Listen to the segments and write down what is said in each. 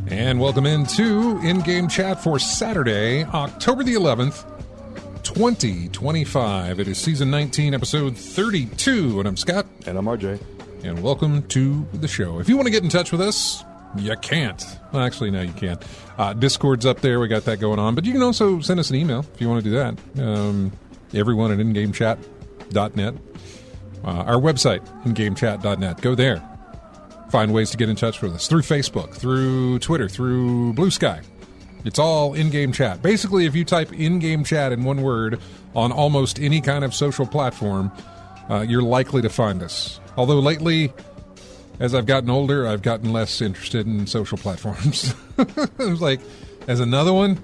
And welcome into In-Game Chat for Saturday, October the 11th, 2025. It is Season 19, Episode 32, and I'm Scott. And I'm RJ. And welcome to the show. If you want to get in touch with us, you can't. Well, actually, no, you can't. Discord's up there. We got that going on. But you can also send us an email if you want to do that. Everyone at ingamechat.net. Our website, ingamechat.net. Go there. Find ways to get in touch with us through Facebook, through Twitter, through Blue Sky. It's all in-game chat. Basically, if you type in-game chat in one word on almost any kind of social platform, you're likely to find us. Although lately, as I've gotten older, I've gotten less interested in social platforms. I was like, as another one,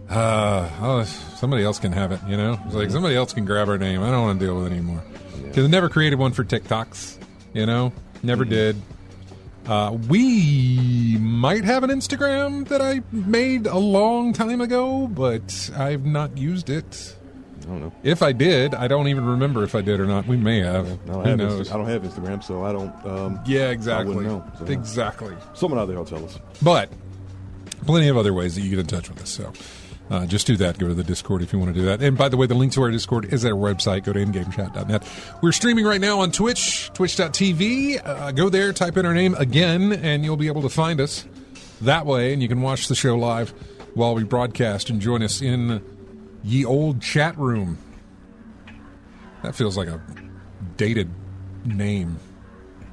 somebody else can have it, you know? It's like, somebody else can grab our name. I don't want to deal with it anymore. Because I never created one for TikToks, you know? Never did. We might have an Instagram that I made a long time ago, but I've not used it. I don't know. If I did, I don't even remember if I did or not. We may have. Who knows? I don't have Instagram, so I don't. Yeah, exactly. I wouldn't know. So, exactly. Someone out there will tell us. But plenty of other ways that you get in touch with us. So just do that. Go to the Discord if you want to do that. And by the way, the link to our Discord is at our website. Go to ingamechat.net. We're streaming right now on Twitch, twitch.tv. Go there, type in our name again, and you'll be able to find us that way. And you can watch the show live while we broadcast and join us in ye old chat room. That feels like a dated name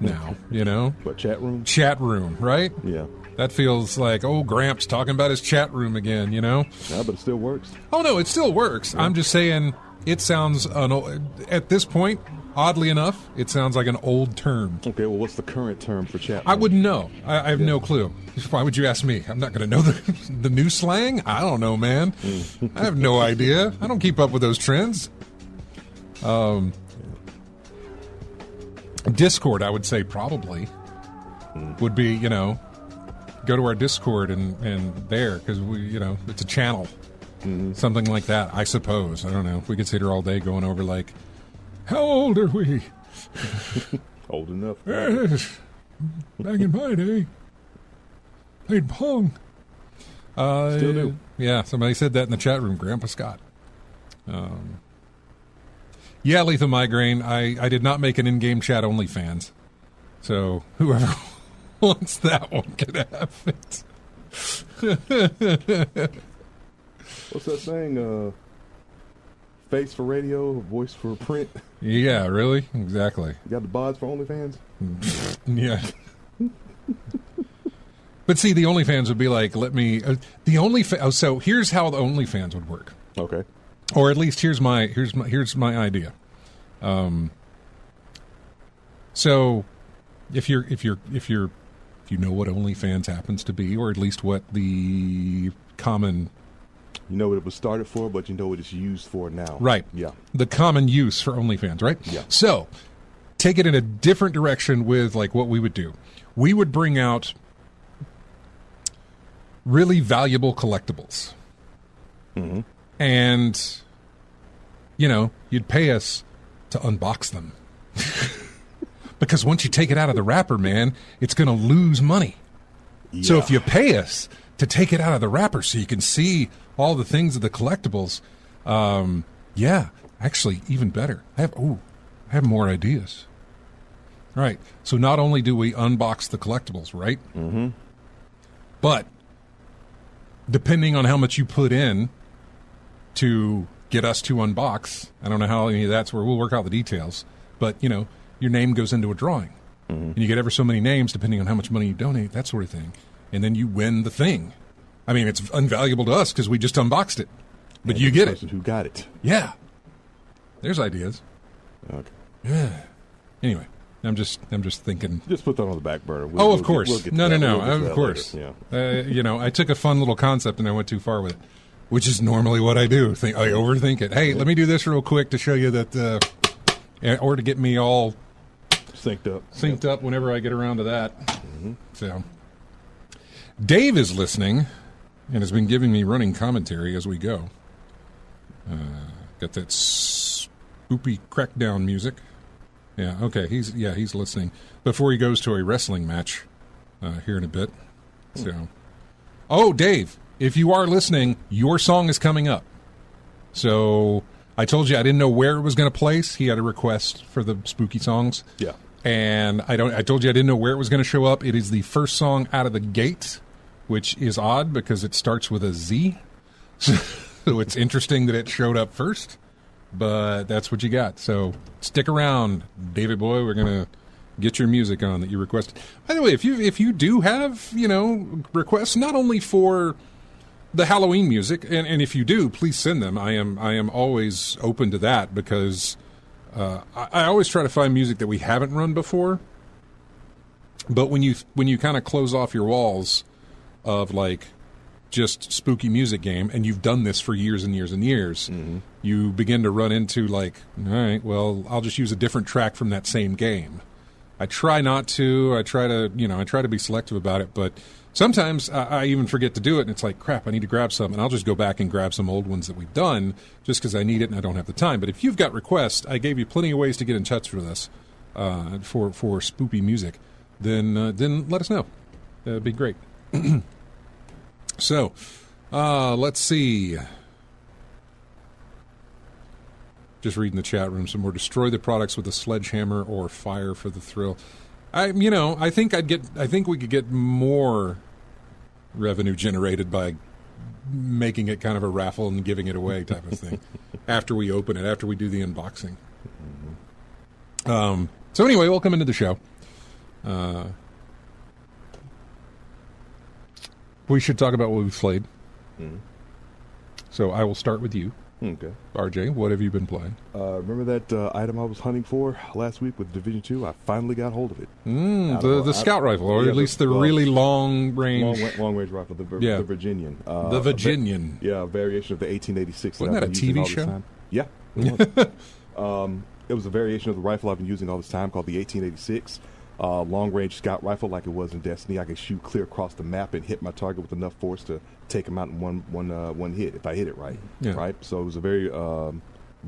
now, you know? What, chat room? Chat room, right? Yeah. That feels like, Gramps talking about his chat room again, you know? Yeah, but it still works. Oh, no, it still works. Yeah. I'm just saying it sounds, at this point, oddly enough, it sounds like an old term. Okay, well, what's the current term for chat room? I wouldn't know. I have no clue. Why would you ask me? I'm not going to know the new slang? I don't know, man. I have no idea. I don't keep up with those trends. Discord, I would say probably would be, go to our Discord and there, because it's a channel. Something like that, I suppose. I don't know. We could sit here all day going over like, how old are we? Old enough. Back in my day, played Pong. Still do. Yeah, somebody said that in the chat room, Grandpa Scott. Yeah, Lethal Migraine, I did not make an in-game chat OnlyFans. So whoever wants that one can have it. What's that saying? Face for radio, voice for print. Yeah, really? Exactly. You got the bods for OnlyFans? Yeah. But see, the OnlyFans would be like, so here's how the OnlyFans would work. Okay. Or at least here's my idea. So if you know what OnlyFans happens to be, or at least what the common, you know what it was started for, but you know what it's used for now. Right. Yeah. The common use for OnlyFans, right? Yeah. So take it in a different direction with like what we would do. We would bring out really valuable collectibles. Mm-hmm. And, you'd pay us to unbox them. Because once you take it out of the wrapper, man, it's going to lose money. Yeah. So if you pay us to take it out of the wrapper so you can see all the things of the collectibles. Yeah, actually, even better. I have more ideas. All right, so not only do we unbox the collectibles, right? Mm-hmm. But depending on how much you put in to get us to unbox, I don't know how any of that's where we'll work out the details, but, your name goes into a drawing. Mm-hmm. And you get ever so many names depending on how much money you donate, that sort of thing. And then you win the thing. I mean, it's invaluable to us because we just unboxed it. But And you the get it. person who got it. Yeah. There's ideas. Okay. Yeah. Anyway, I'm just thinking. Just put that on the back burner. Of course. We'll get to No. that. We'll get to Of that course. later. Yeah. I took a fun little concept and I went too far with it, which is normally what I do. I overthink it. Hey, let me do this real quick to show you that, or to get me all synced up whenever I get around to that. Mm-hmm. So, Dave is listening and has been giving me running commentary as we go. Got that spoopy crackdown music. Yeah, okay. He's listening before he goes to a wrestling match here in a bit. So, Dave, if you are listening, your song is coming up. So I told you I didn't know where it was going to place. He had a request for the spooky songs. Yeah. And I told you I didn't know where it was going to show up. It is the first song out of the gate, which is odd because it starts with a Z. So it's interesting that it showed up first, but that's what you got. So stick around, David boy. We're going to get your music on that you requested. By the way, if you do have, requests, not only for the Halloween music, and if you do, please send them. I am always open to that because I always try to find music that we haven't run before. But when you kind of close off your walls of like just spooky music game, and you've done this for years and years and years, mm-hmm. you begin to run into like, all right, well, I'll just use a different track from that same game. I try not to. I try to be selective about it, but sometimes I even forget to do it, and it's like, crap, I need to grab some, and I'll just go back and grab some old ones that we've done just because I need it and I don't have the time. But if you've got requests, I gave you plenty of ways to get in touch with us for spoopy music, then let us know. That'd be great. So, let's see. Just reading the chat room some more. Destroy the products with a sledgehammer or fire for the thrill. I think we could get more revenue generated by making it kind of a raffle and giving it away type of thing after we open it, after we do the unboxing. Mm-hmm. So anyway, welcome into the show. We should talk about what we've played. Mm-hmm. So I will start with you. Okay. RJ, what have you been playing? Remember that item I was hunting for last week with Division 2? I finally got hold of it. The scout rifle, or at least the really long range rifle, the Virginian. The Virginian. A variation of the 1886. Wasn't that a TV show? Time. Yeah, it was. It was a variation of the rifle I've been using all this time called the 1886. Long-range scout rifle like it was in Destiny. I could shoot clear across the map and hit my target with enough force to take him out in one hit if I hit it right. Yeah. Right? So it was a very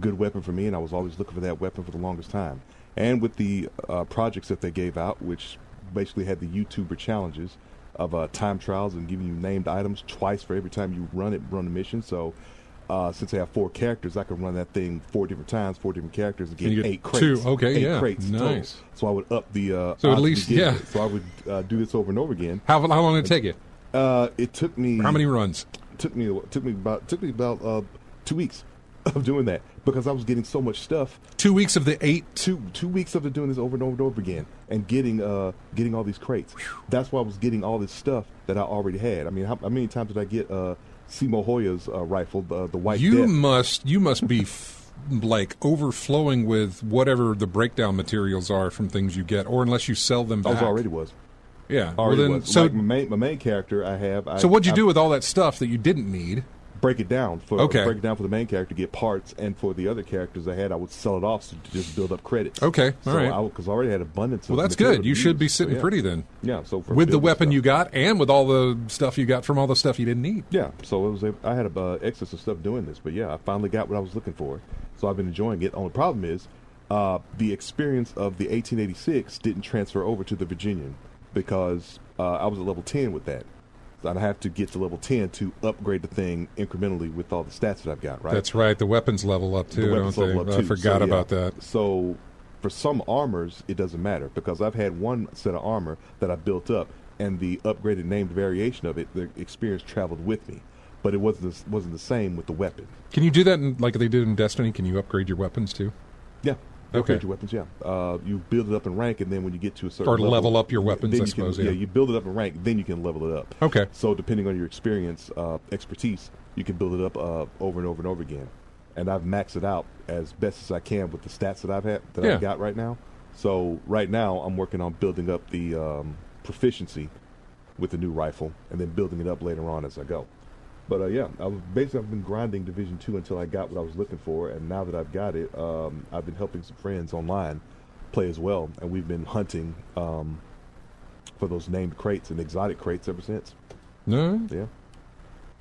good weapon for me, and I was always looking for that weapon for the longest time. And with the projects that they gave out, which basically had the YouTuber challenges of time trials and giving you named items twice for every time you run a mission. So since I have 4 characters, I can run that thing 4 different times, 4 different characters, and get 8 crates. 8 crates nice. Total. So I would up the so at least So I would do this over and over again. How long did it take you? It took me. How many runs? Took me about 2 weeks of doing that because I was getting so much stuff. 2 weeks of the 8. 2 weeks of doing this over and over and over again, and getting all these crates. Whew. That's why I was getting all this stuff that I already had. I mean, how many times did I get Simo Hoya's rifle, the White Death? You must be like overflowing with whatever the breakdown materials are from things you get, or unless you sell them back. I already was. Yeah. Already was. So like my main character I have. So what'd you do with all that stuff that you didn't need? Break it down for the main character, get parts, and for the other characters I had, I would sell it off to just build up credits. Okay, all right. Because I already had abundance. Well, that's good. You should be sitting pretty then. Yeah. So with the weapon you got, and with all the stuff you got from all the stuff you didn't need. Yeah. So I had an excess of stuff doing this, but yeah, I finally got what I was looking for. So I've been enjoying it. Only problem is, the experience of the 1886 didn't transfer over to the Virginian because I was at level 10 with that. I'd have to get to level 10 to upgrade the thing incrementally with all the stats that I've got, right? That's right. The weapons level up too, don't they? I forgot about that. So for some armors, it doesn't matter because I've had one set of armor that I built up, and the upgraded named variation of it, the experience traveled with me. But it wasn't the same with the weapon. Can you do that like they did in Destiny? Can you upgrade your weapons too? Yeah. Okay. Upgrade your weapons, yeah. You build it up in rank, and then when you get to a certain level up your weapons, I suppose. Yeah, you build it up in rank, then you can level it up. Okay. So depending on your experience, expertise, you can build it up over and over and over again. And I've maxed it out as best as I can with the stats that I've got right now. So right now, I'm working on building up the proficiency with the new rifle, and then building it up later on as I go. But I've been grinding Division 2 until I got what I was looking for, and now that I've got it, I've been helping some friends online play as well, and we've been hunting for those named crates and exotic crates ever since. No, yeah,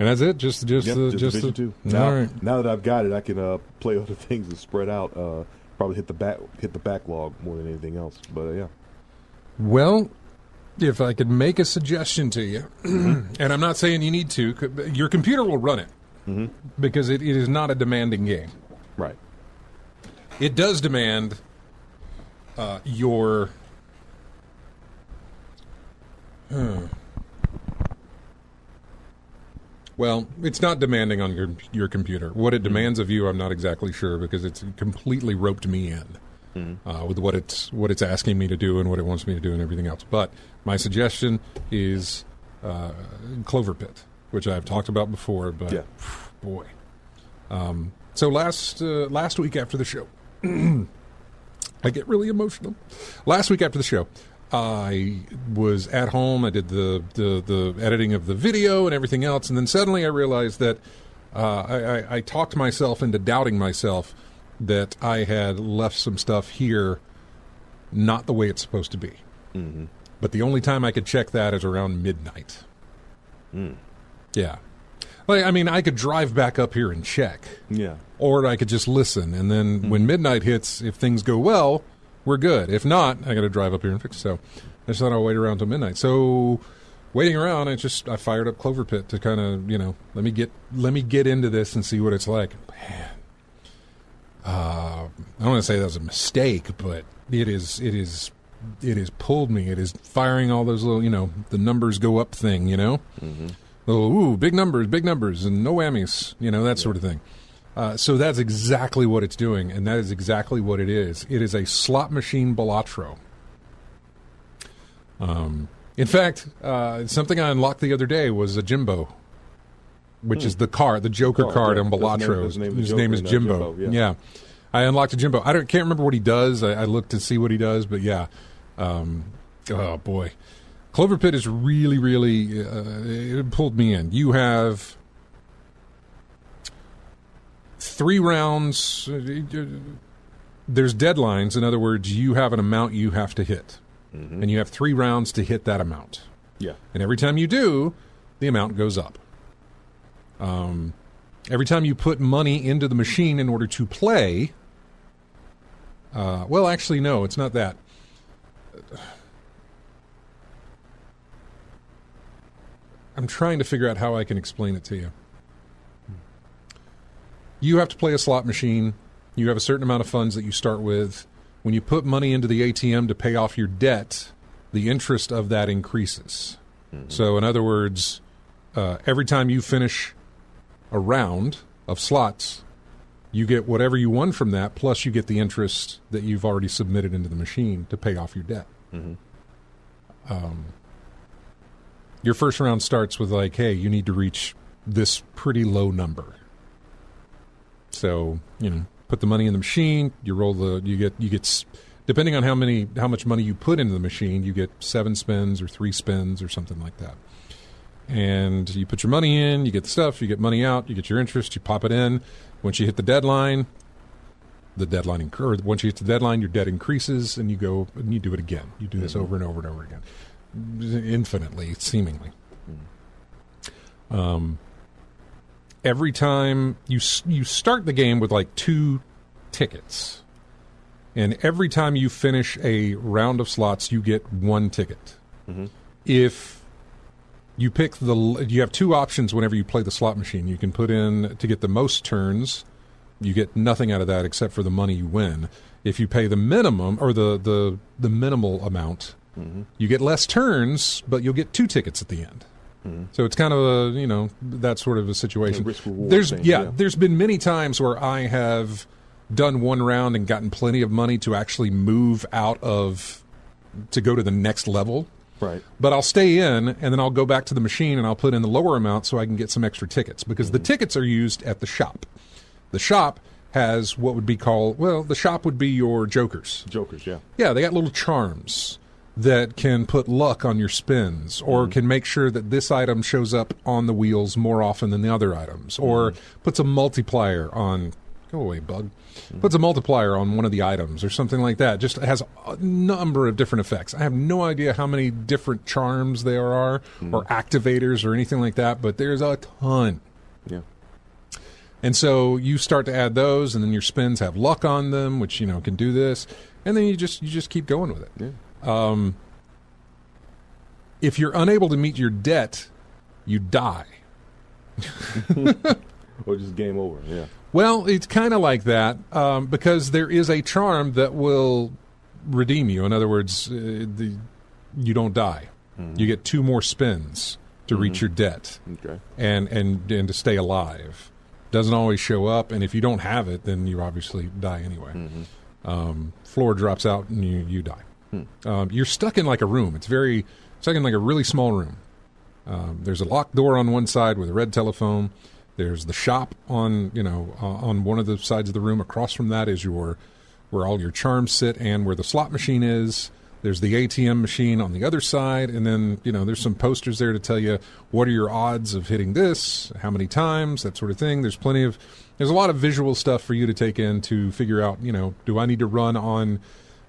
and that's it. Just Division 2. Now that I've got it, I can play other things and spread out. Probably hit the backlog more than anything else. But yeah. Well, if I could make a suggestion to you, and I'm not saying you need to, your computer will run it because it is not a demanding game. Right. It does demand your... Well, it's not demanding on your computer. What it demands of you, I'm not exactly sure because it's completely roped me in. With what it's asking me to do and what it wants me to do and everything else. But my suggestion is Clover Pit, which I've talked about before. But boy, so last week after the show, I get really emotional. Last week after the show, I was at home. I did the editing of the video and everything else, and then suddenly I realized that I talked myself into doubting myself that I had left some stuff here not the way it's supposed to be. But the only time I could check that is around midnight. Yeah. Like, I mean, I could drive back up here and check. Yeah. Or I could just listen. And then when midnight hits, if things go well, we're good. If not, I got to drive up here and fix it. So I just thought I'd wait around till midnight. So waiting around, I fired up Clover Pit to kind of, let me get into this and see what it's like. Man. I don't want to say that was a mistake, but it has pulled me. It is firing all those little, the numbers go up thing, Oh, big numbers, and no whammies, that sort of thing. So that's exactly what it's doing, and that is exactly what it is. It is a slot machine Balatro. In fact, something I unlocked the other day was a Jimbo, which is the Joker card on Balatro. His name is Jimbo. Yeah. I unlocked a Jimbo. Can't remember what he does. I looked to see what he does, but yeah. Oh boy, Clover Pit is really, really it pulled me in. You have 3 rounds. There's deadlines. In other words, you have an amount you have to hit, and you have 3 rounds to hit that amount. Yeah. And every time you do, the amount goes up. Every time you put money into the machine in order to play, well, actually, no, it's not that. I'm trying to figure out how I can explain it to you. You have to play a slot machine. You have a certain amount of funds that you start with. When you put money into the ATM to pay off your debt, the interest of that increases. So, in other words, every time you finish a round of slots, you get whatever you won from that, plus you get the interest that you've already submitted into the machine to pay off your debt. Your first round starts with like, hey, you need to reach this pretty low number. So, put the money in the machine, you roll you get depending on how much money you put into the machine, you get 7 spins or 3 spins or something like that. And you put your money in, you get the stuff, you get money out, you get your interest, you pop it in. Once you hit the deadline, once you hit the deadline, your debt increases, and you go and you do it again. You do this over and over and over again, infinitely, seemingly. Every time you start the game with like 2 tickets, and every time you finish a round of slots, you get 1 ticket. If You pick you have two options whenever you play the slot machine. You can put in to get the most turns. You get nothing out of that except for the money you win. If you pay the minimum or the minimal amount, you get less turns, but you'll get 2 tickets at the end. So it's kind of a, that sort of a situation. There's been many times where I have done one round and gotten plenty of money to actually move to go to the next level. Right. But I'll stay in, and then I'll go back to the machine, and I'll put in the lower amount so I can get some extra tickets, because the tickets are used at the shop. The shop has what would be called, the shop would be your jokers. Jokers, yeah. Yeah, they got little charms that can put luck on your spins, or can make sure that this item shows up on the wheels more often than the other items, or puts a multiplier on, go away, bug, puts a multiplier on one of the items or something like that. Just has a number of different effects. I have no idea how many different charms there are or activators or anything like that, but there's a ton. Yeah. And so you start to add those, and then your spins have luck on them, which, can do this. And then you just keep going with it. Yeah. If you're unable to meet your debt, you die. Or just game over, yeah. Well, it's kind of like that because there is a charm that will redeem you. In other words, you don't die. You get 2 more spins to reach your debt and to stay alive. Doesn't always show up, and if you don't have it, then you obviously die anyway. Floor drops out, and you die. You're stuck in like a room. It's stuck in like a really small room. There's a locked door on one side with a red telephone. There's the shop on one of the sides of the room. Across from that is where all your charms sit and where the slot machine is. There's the ATM machine on the other side, and then there's some posters there to tell you what are your odds of hitting this, how many times, that sort of thing. There's a lot of visual stuff for you to take in to figure out, do I need to run on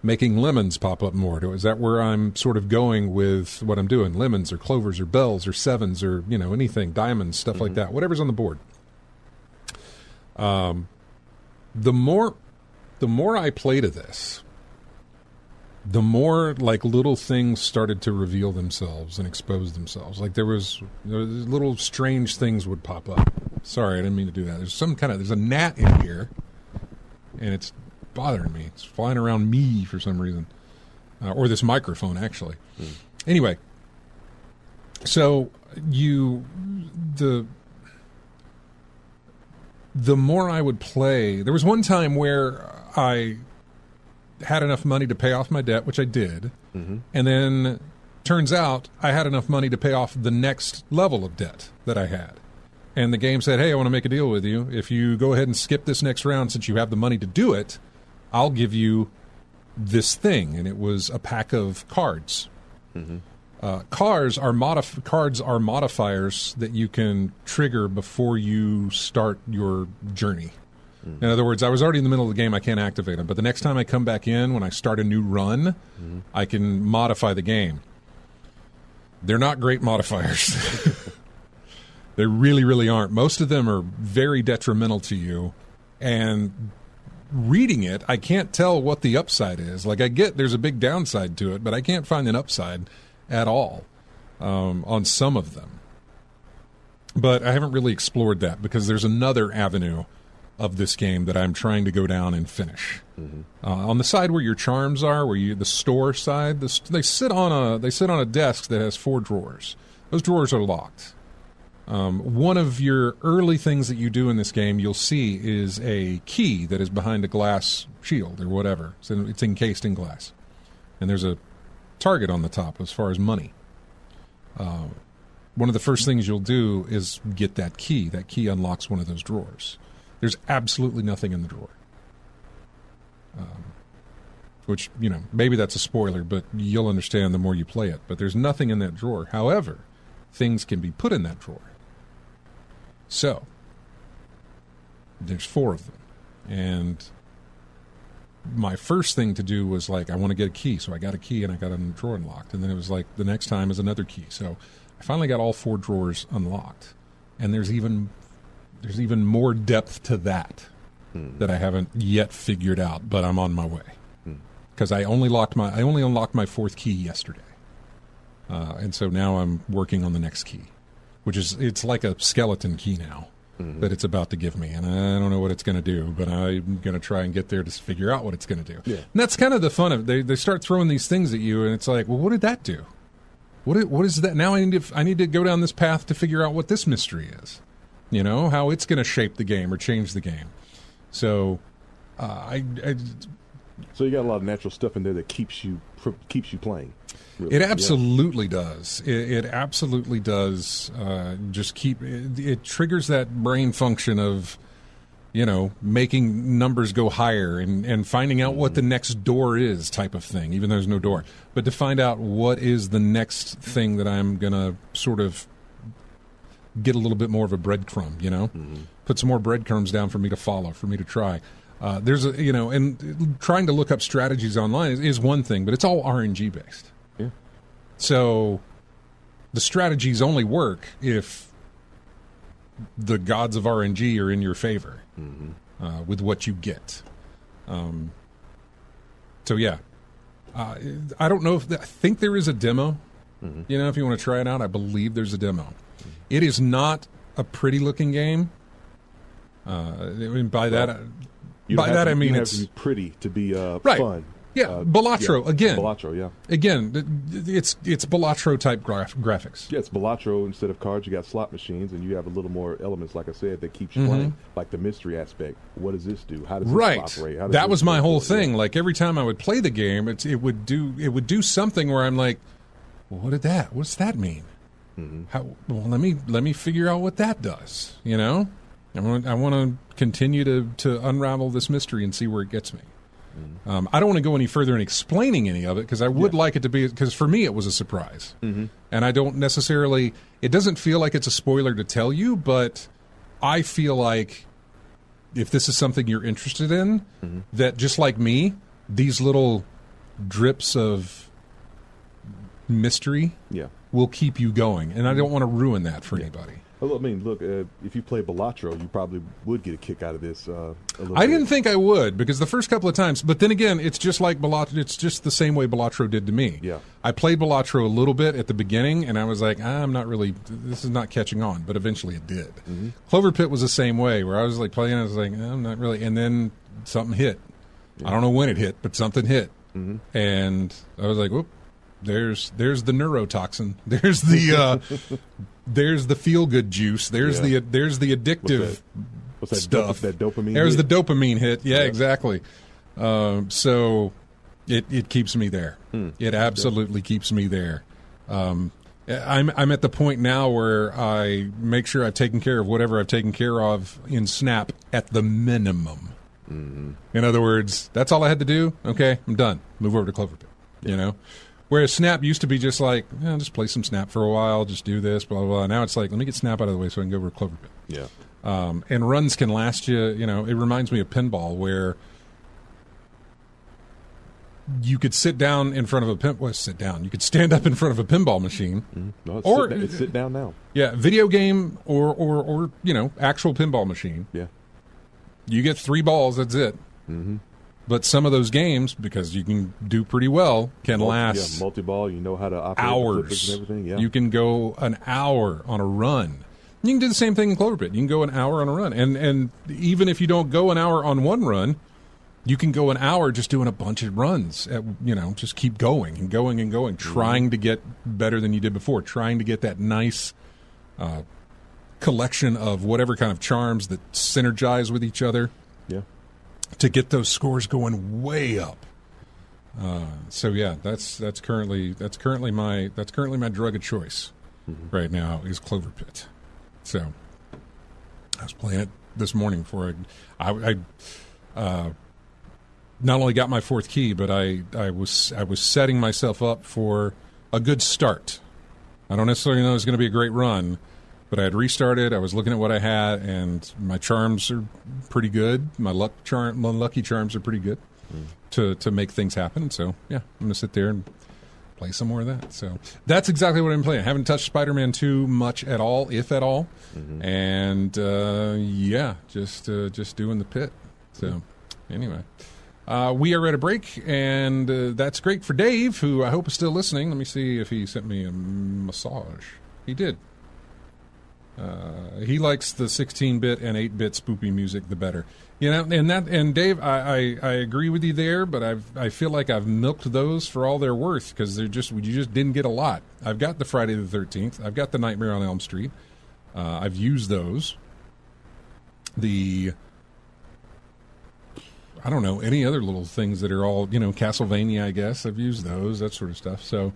making lemons pop up more? Is that where I'm sort of going with what I'm doing? Lemons or clovers or bells or sevens or, anything, diamonds, stuff like that, whatever's on the board. The more I play to this, the more like little things started to reveal themselves and expose themselves. Like there was little strange things would pop up. Sorry, I didn't mean to do that. There's a gnat in here, and it's bothering me. It's flying around me for some reason, or this microphone actually. Anyway, so the more I would play, there was one time where I had enough money to pay off my debt, which I did, and then turns out I had enough money to pay off the next level of debt that I had. And the game said, hey, I want to make a deal with you. If you go ahead and skip this next round, since you have the money to do it, I'll give you this thing. And it was a pack of cards. Cards are modifiers that you can trigger before you start your journey. In other words, I was already in the middle of the game. I can't activate them. But the next time I come back in, when I start a new run, I can modify the game. They're not great modifiers. They really, really aren't. Most of them are very detrimental to you. And reading it, I can't tell what the upside is. Like, I get there's a big downside to it, but I can't find an upside at all on some of them. But I haven't really explored that because there's another avenue of this game that I'm trying to go down and finish. On the side where your charms are, the store side, they sit on a desk that has 4 drawers. Those drawers are locked. One of your early things that you do in this game, you'll see, is a key that is behind a glass shield or whatever. It's encased in glass, and there's a target on the top as far as money. One of the first things you'll do is get that key. That key unlocks one of those drawers. There's absolutely nothing in the drawer. Which, maybe that's a spoiler, but you'll understand the more you play it. But there's nothing in that drawer. However, things can be put in that drawer. So, there's 4 of them. And my first thing to do was I want to get a key. So I got a key and I got a drawer unlocked. And then it was the next time is another key. So I finally got all 4 drawers unlocked. And there's even more depth to that that I haven't yet figured out, but I'm on my way. Because I only unlocked my 4th key yesterday. And so now I'm working on the next key, which is, it's like a skeleton key now that it's about to give me. And I don't know what it's going to do, but I'm going to try and get there to figure out what it's going to do. Yeah. And that's kind of the fun of it. They start throwing these things at you, and it's like, well, what did that do? What is that? Now I need to go down this path to figure out what this mystery is. You know, how it's going to shape the game or change the game. So, So you got a lot of natural stuff in there that keeps you playing. Really. It absolutely does. It absolutely does. Just it triggers that brain function of, you know, making numbers go higher and finding out what the next door is, type of thing. Even though there's no door, but to find out what is the next thing that I'm gonna sort of get a little bit more of a breadcrumb. You know, put some more breadcrumbs down for me to follow, for me to try. There's a, you know, and trying to look up strategies online is one thing, but it's all RNG based. Yeah. So the strategies only work if the gods of RNG are in your favor with what you get. So yeah, I don't know I think there is a demo. You know, if you want to try it out, I believe there's a demo. It is not a pretty looking game. I mean, by that I mean it's to be pretty to be right. Fun. Yeah, Balatro again. Balatro, yeah. Again, it's Balatro type graphics. Yeah, it's Balatro. Instead of cards, you got slot machines, and you have a little more elements, like I said, that keeps you playing. Like the mystery aspect. What does this do? How does this operate? How does that was my whole thing. Like every time I would play the game, it would do something where I'm like, well, what's that mean? Well, let me figure out what that does. You know, I want to continue to unravel this mystery and see where it gets me. I don't want to go any further in explaining any of it because I would like it to be, because for me it was a surprise. And I don't necessarily, it doesn't feel like it's a spoiler to tell you, but I feel like if this is something you're interested in, that just like me, these little drips of mystery will keep you going. And I don't want to ruin that for anybody. Well, I mean, look, if you play Balatro, you probably would get a kick out of this. A little I bit. didn't think I would, because the first couple of times, but then again, it's just like Balatro. It's just the same way Balatro did to me. Yeah. I played Balatro a little bit at the beginning, and I was like, I'm not really, this is not catching on, but eventually it did. Clover Pit was the same way, where I was like playing, I was like, I'm not really, and then something hit. I don't know when it hit, but something hit. And I was like, whoop, there's the neurotoxin. There's the there's the feel good juice. There's the addictive what's that stuff. That dopamine. There's the dopamine hit. Yeah, exactly. So it keeps me there. It absolutely keeps me there. I'm at the point now where I make sure I've taken care of whatever I've taken care of in Snap at the minimum. In other words, that's all I had to do. Okay, I'm done. Move over to Clover Pit. You know. Whereas Snap used to be just like, just play some Snap for a while, just do this, blah, blah, blah. Now it's like, let me get Snap out of the way so I can go over to Clover Pit. Yeah. And runs can last you, you know, it reminds me of pinball where you could sit down in front of you could stand up in front of a pinball machine. No, it's sit down now. Yeah, video game or you know, actual pinball machine. Yeah. You get 3 balls, that's it. But some of those games, because you can do pretty well, can last multi-ball. You know how to operate hours. And everything. Yeah. You can go an hour on a run. You can do the same thing in Clover Pit. You can go an hour on a run. And even if you don't go an hour on one run, you can go an hour just doing a bunch of runs. You know, just keep going and going and going, trying to get better than you did before, trying to get that nice collection of whatever kind of charms that synergize with each other. Yeah. To get those scores going way up. So yeah, that's currently my drug of choice right now is Clover Pit. So I was playing it this morning before I not only got my 4th key, but I was setting myself up for a good start. I don't necessarily know it's going to be a great run, but I had restarted. I was looking at what I had, and my charms are pretty good. My lucky charms are pretty good to make things happen. So yeah, I'm going to sit there and play some more of that. So that's exactly what I'm playing. I haven't touched Spider-Man 2 much at all, if at all. And yeah, just doing the pit. So anyway, We are at a break, and that's great for Dave, who I hope is still listening. Let me see if he sent me a massage. He did. He likes the 16-bit and 8-bit spoopy music the better. And Dave, I agree with you there, but I feel like I've milked those for all they're worth because you just didn't get a lot. I've got the Friday the 13th. I've got the Nightmare on Elm Street. I've used those. I don't know, any other little things that are all, Castlevania, I guess. I've used those, that sort of stuff. So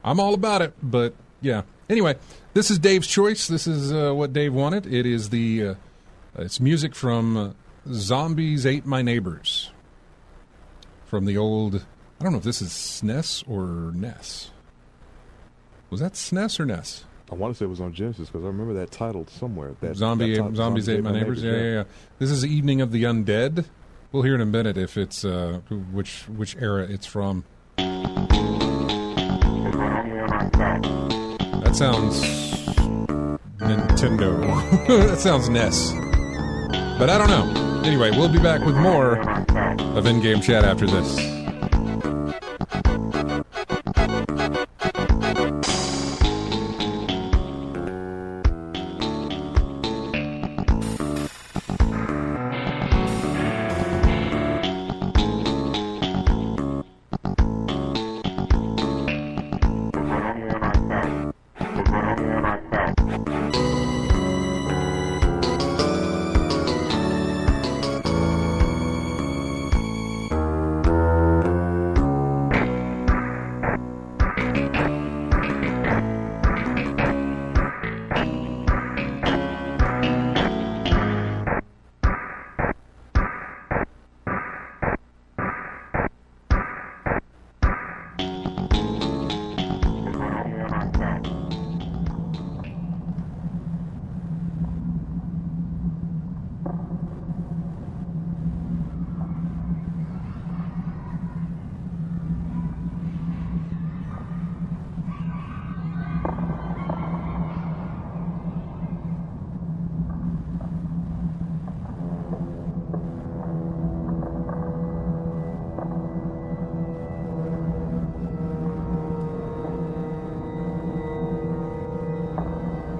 I'm all about it, but yeah. Anyway, this is Dave's choice. This is what Dave wanted. It is it's music from Zombies Ate My Neighbors. From the old, I don't know if this is SNES or NES. Was that SNES or NES? I want to say it was on Genesis because I remember that title somewhere. Zombies Ate My Neighbors. Yeah. This is Evening of the Undead. We'll hear in a minute if it's which era it's from. That sounds Nintendo. That sounds NES. But I don't know. Anyway, we'll be back with more of In-Game Chat after this.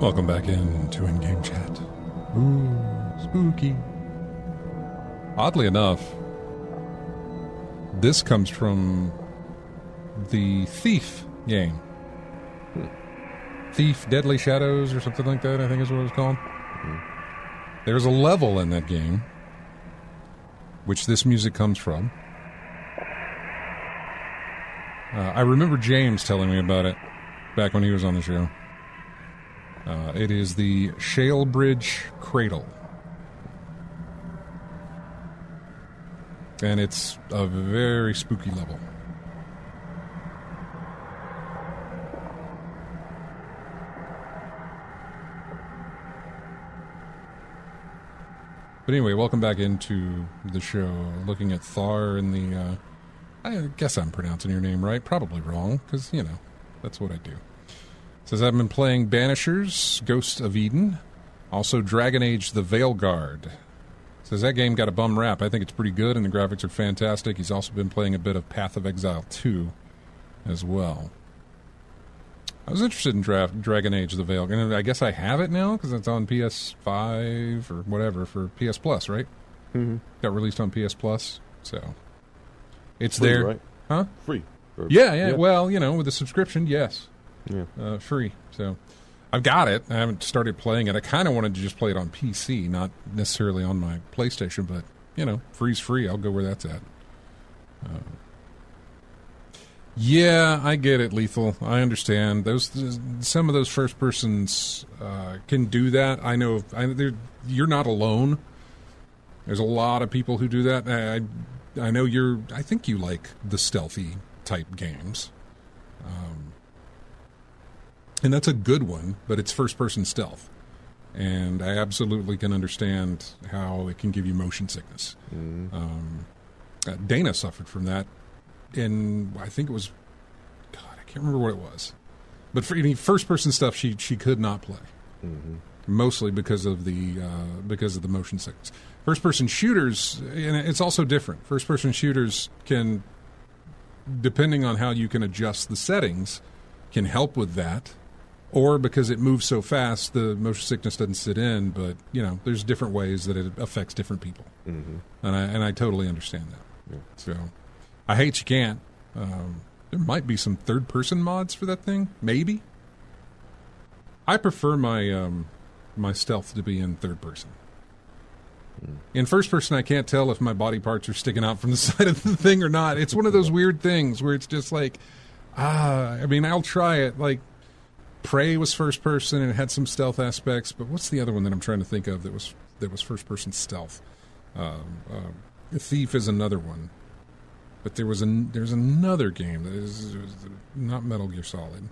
Welcome back into In-Game Chat. Ooh, spooky. Oddly enough, this comes from the Thief game. Thief Deadly Shadows or something like that, I think is what it was called. There's a level in that game which this music comes from. I remember James telling me about it back when he was on the show. It is the Shalebridge Cradle. And it's a very spooky level. But anyway, welcome back into the show. Looking at Thar in the... I guess I'm pronouncing your name right. Probably wrong, because, that's what I do. Says, I've been playing Banishers, Ghost of Eden. Also, Dragon Age, The Veilguard. Says, that game got a bum rap. I think it's pretty good, and the graphics are fantastic. He's also been playing a bit of Path of Exile 2 as well. I was interested in Dragon Age, The Veilguard. And I guess I have it now, because it's on PS5 or whatever for PS Plus, right? Mm-hmm. Got released on PS Plus, so... It's free, there. Right? Huh? Free. Yeah. Well, with a subscription, yes. Yeah. Free. So I've got it. I haven't started playing it. I kind of wanted to just play it on PC, not necessarily on my PlayStation, but, free's free. I'll go where that's at. Yeah, I get it, Lethal. I understand. Some of those first persons can do that. I know you're not alone. There's a lot of people who do that. I know I think you like the stealthy type games. And that's a good one, but it's first-person stealth. And I absolutely can understand how it can give you motion sickness. Mm-hmm. Dana suffered from that, and I think it was... God, I can't remember what it was. But for any first-person stuff, she could not play. Mm-hmm. mostly because of the motion sickness. First-person shooters, and it's also different. First-person shooters can, depending on how you can adjust the settings, can help with that. Or because it moves so fast, the motion sickness doesn't sit in. But there's different ways that it affects different people, and I totally understand that. Yeah. So I hate you can't. There might be some third-person mods for that thing, maybe. I prefer my stealth to be in third person. In first person, I can't tell if my body parts are sticking out from the side of the thing or not. It's one of those weird things where it's just like, I'll try it. Like, Prey was first person and it had some stealth aspects, but what's the other one that I'm trying to think of that was first person stealth? Thief is another one, but there's another game that is not Metal Gear Solid.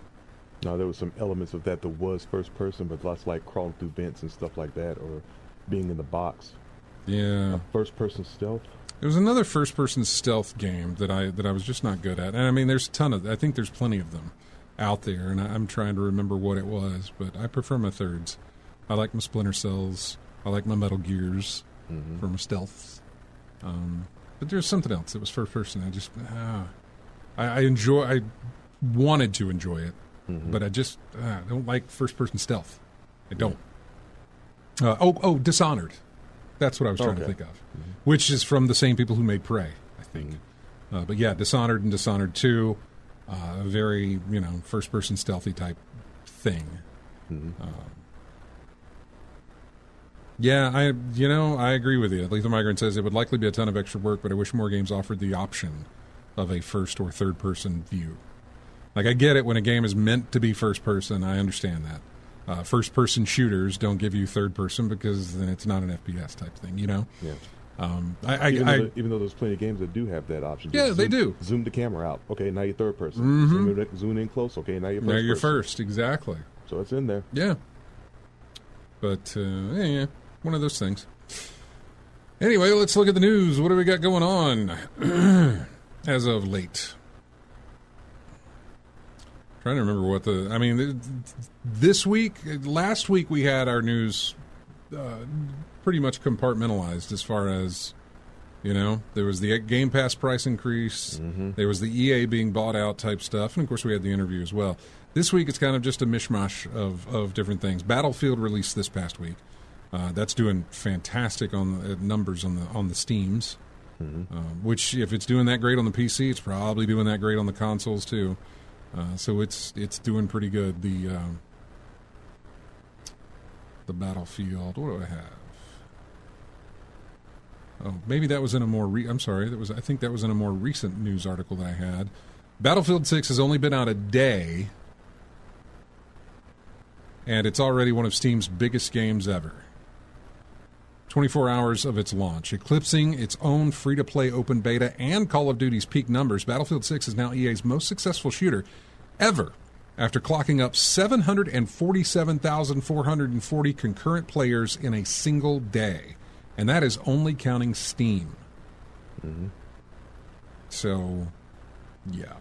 No, there was some elements of that was first person, but lots like crawling through vents and stuff like that, or being in the box. Yeah. First person stealth. There was another first person stealth game that I was just not good at. And there's a ton of, I think there's plenty of them out there, and I'm trying to remember what it was, but I prefer my thirds. I like my Splinter Cells. I like my Metal Gears for my stealths. But there's something else that was first person. I wanted to enjoy it. But I just don't like first-person stealth. I don't. Dishonored. That's what I was trying to think of. Which is from the same people who made Prey, I think. But yeah, Dishonored and Dishonored 2, very, first-person stealthy type thing. Yeah, I agree with you. Lethal Migrant says it would likely be a ton of extra work, but I wish more games offered the option of a first or third-person view. Like, I get it when a game is meant to be first-person. I understand that. First-person shooters don't give you third-person because then it's not an FPS type thing, Yeah. Even though there's plenty of games that do have that option. Yeah, they do. Zoom the camera out. Okay, now you're third-person. Zoom in close. Okay, now you're first-person. Now you're first, exactly. So it's in there. Yeah. But, one of those things. Anyway, let's look at the news. What do we got going on as of late? Trying to remember last week we had our news pretty much compartmentalized as far as, there was the Game Pass price increase, there was the EA being bought out type stuff, and of course we had the interview as well. This week it's kind of just a mishmash of different things. Battlefield released this past week. That's doing fantastic on the numbers on the Steams, which if it's doing that great on the PC, it's probably doing that great on the consoles too. So it's doing pretty good. The Battlefield. What do I have? Oh, maybe that was in a more. I think that was in a more recent news article that I had. Battlefield 6 has only been out a day, and it's already one of Steam's biggest games ever. 24 hours of its launch, eclipsing its own free-to-play open beta and Call of Duty's peak numbers. Battlefield 6 is now EA's most successful shooter ever, after clocking up 747,440 concurrent players in a single day. And that is only counting Steam. So, yeah.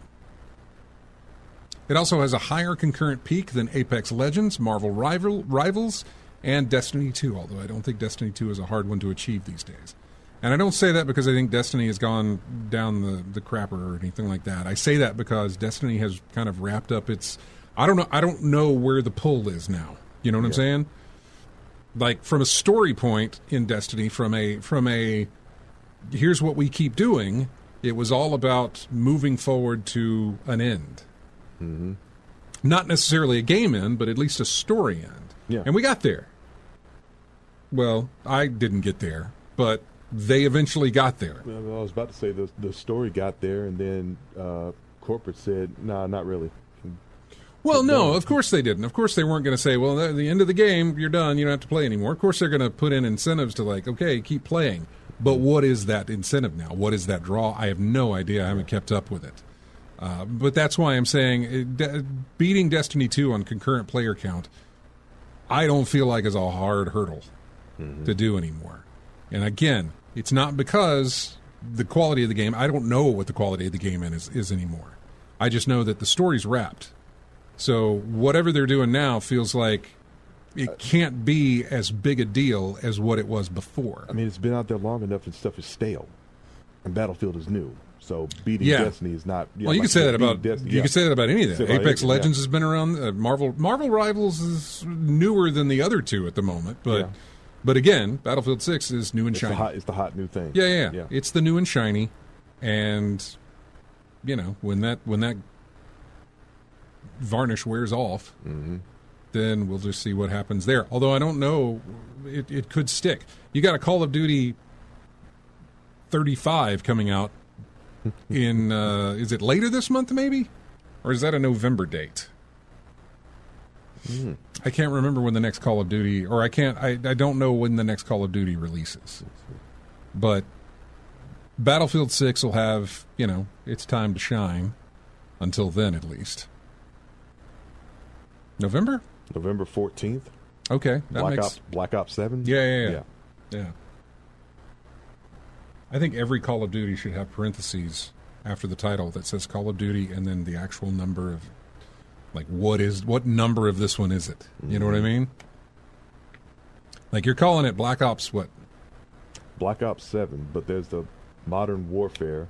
It also has a higher concurrent peak than Apex Legends, Marvel Rivals, and Destiny 2, although I don't think Destiny 2 is a hard one to achieve these days. And I don't say that because I think Destiny has gone down the crapper or anything like that. I say that because Destiny has kind of wrapped up its... I don't know where the pull is now. You know what I'm saying? Like, from a story point in Destiny, from a here's what we keep doing, it was all about moving forward to an end. Not necessarily a game end, but at least a story end. Yeah. And we got there. Well, I didn't get there, but they eventually got there. Well, I was about to say the story got there, and then corporate said, "Nah, not really." Well, no, of course they didn't. Of course they weren't going to say, well, at the end of the game, you're done, you don't have to play anymore. Of course they're going to put in incentives to like, okay, keep playing. But what is that incentive now? What is that draw? I have no idea. I haven't kept up with it. But that's why I'm saying beating Destiny 2 on concurrent player count, I don't feel like is a hard hurdle to do anymore. And again, it's not because the quality of the game, I don't know what the quality of the game is anymore. I just know that the story's wrapped. So whatever they're doing now feels like it can't be as big a deal as what it was before. I mean, it's been out there long enough and stuff is stale. And Battlefield is new. So beating Destiny is not... Well, you can say that about you can say that about anything. Apex Legends has been around. Marvel Rivals is newer than the other two at the moment. But again, Battlefield 6 is new and shiny. It's the hot new thing. Yeah. It's the new and shiny. And, when that varnish wears off, then we'll just see what happens there. Although I don't know, it could stick. You got a Call of Duty 35 coming out in, is it later this month maybe? Or is that a November date? I can't remember when the next Call of Duty, or I don't know when the next Call of Duty releases. But Battlefield 6 will have, its time to shine until then at least. November 14th. Okay. Black Ops 7? Yeah. I think every Call of Duty should have parentheses after the title that says Call of Duty and then the actual number of, like, what number of this one is it? You know what I mean? Like, you're calling it Black Ops what? Black Ops 7, but there's the Modern Warfare.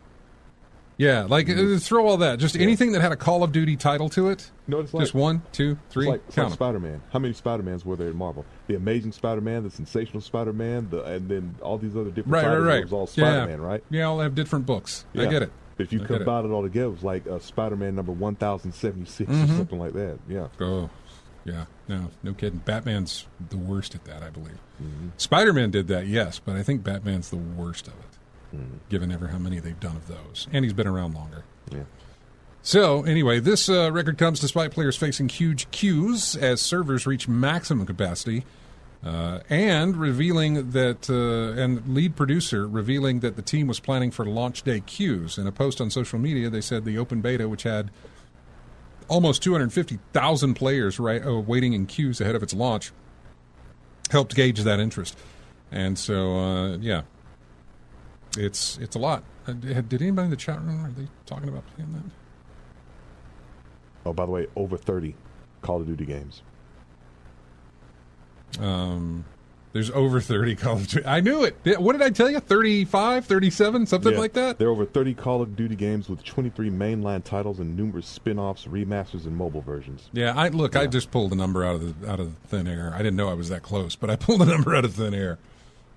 Yeah, like, throw all that. Just anything that had a Call of Duty title to it. No, it's like... Just 1, 2, 3, it's like Spider-Man. How many Spider-Mans were there in Marvel? The Amazing Spider-Man, the Sensational Spider-Man, and then all these other different titles. Right. It was all Spider-Man, right? Yeah, all have different books. Yeah. I get it. If you combine it all together, it was like Spider-Man number 1076 or something like that. Yeah. Oh, yeah. No kidding. Batman's the worst at that, I believe. Spider-Man did that, yes, but I think Batman's the worst of it, given ever how many they've done of those. And he's been around longer. Yeah. So, anyway, this record comes despite players facing huge queues as servers reach maximum capacity, and revealing that, and lead producer revealing that the team was planning for launch day queues. In a post on social media, they said the open beta, which had almost 250,000 players waiting in queues ahead of its launch, helped gauge that interest. And so, it's a lot. Did anybody in the chat room, are they talking about playing that? Oh, by the way, over 30 Call of Duty games. There's over 30 Call of Duty. I knew it. What did I tell you? 35, 37, something like that? There are over 30 Call of Duty games with 23 mainline titles and numerous spin-offs, remasters, and mobile versions. Yeah, I just pulled a number out of thin air. I didn't know I was that close, but I pulled a number out of thin air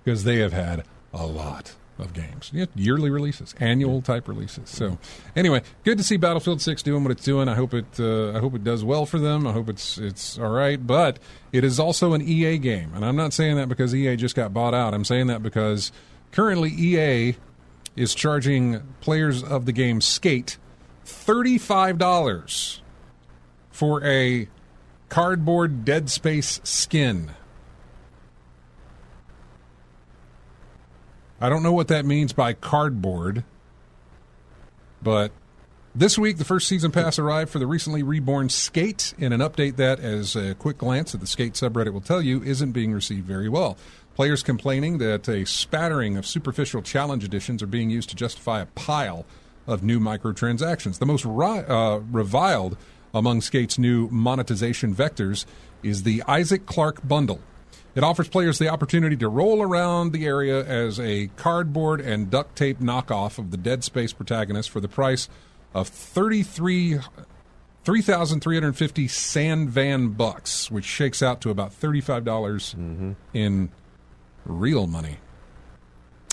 because they have had a lot of games. Yearly releases, annual type releases. So anyway, good to see Battlefield 6 doing what it's doing. I hope it does well for them. I hope it's all right. But it is also an EA game, and I'm not saying that because EA just got bought out. I'm saying that because currently EA is charging players of the game Skate $35 for a cardboard Dead Space skin. I don't know what that means by cardboard, but this week the first season pass arrived for the recently reborn Skate in an update that, as a quick glance at the Skate subreddit will tell you, isn't being received very well. Players complaining that a spattering of superficial challenge editions are being used to justify a pile of new microtransactions. The most reviled among Skate's new monetization vectors is the Isaac Clarke bundle. It offers players the opportunity to roll around the area as a cardboard and duct tape knockoff of the Dead Space protagonist for the price of $3,350 San Van bucks, which shakes out to about $35 in real money.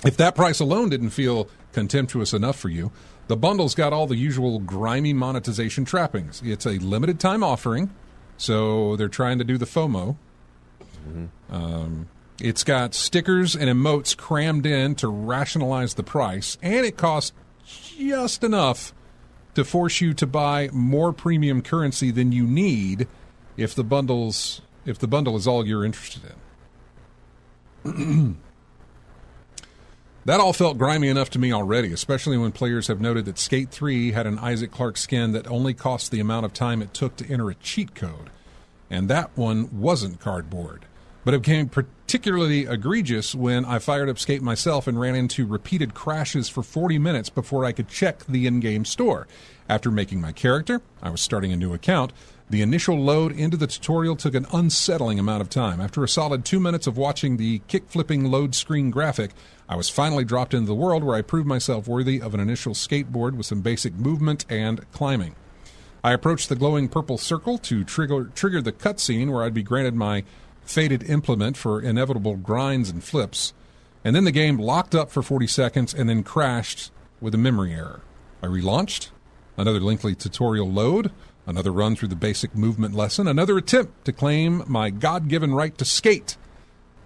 If that price alone didn't feel contemptuous enough for you, the bundle's got all the usual grimy monetization trappings. It's a limited time offering, so they're trying to do the FOMO. It's got stickers and emotes crammed in to rationalize the price, and it costs just enough to force you to buy more premium currency than you need if the bundle is all you're interested in. That all felt grimy enough to me already, especially when players have noted that Skate 3 had an Isaac Clarke skin that only cost the amount of time it took to enter a cheat code, and that one wasn't cardboard. But it became particularly egregious when I fired up Skate myself and ran into repeated crashes for 40 minutes before I could check the in-game store. After making my character, I was starting a new account, The initial load into the tutorial took an unsettling amount of time. After a solid 2 minutes of watching the kick-flipping load screen graphic, I was finally dropped into the world where I proved myself worthy of an initial skateboard with some basic movement and climbing. I approached the glowing purple circle to trigger the cutscene where I'd be granted my fated implement for inevitable grinds and flips, and then the game locked up for 40 seconds and then crashed with a memory error. I relaunched, another lengthy tutorial load, another run through the basic movement lesson, another attempt to claim my God-given right to skate,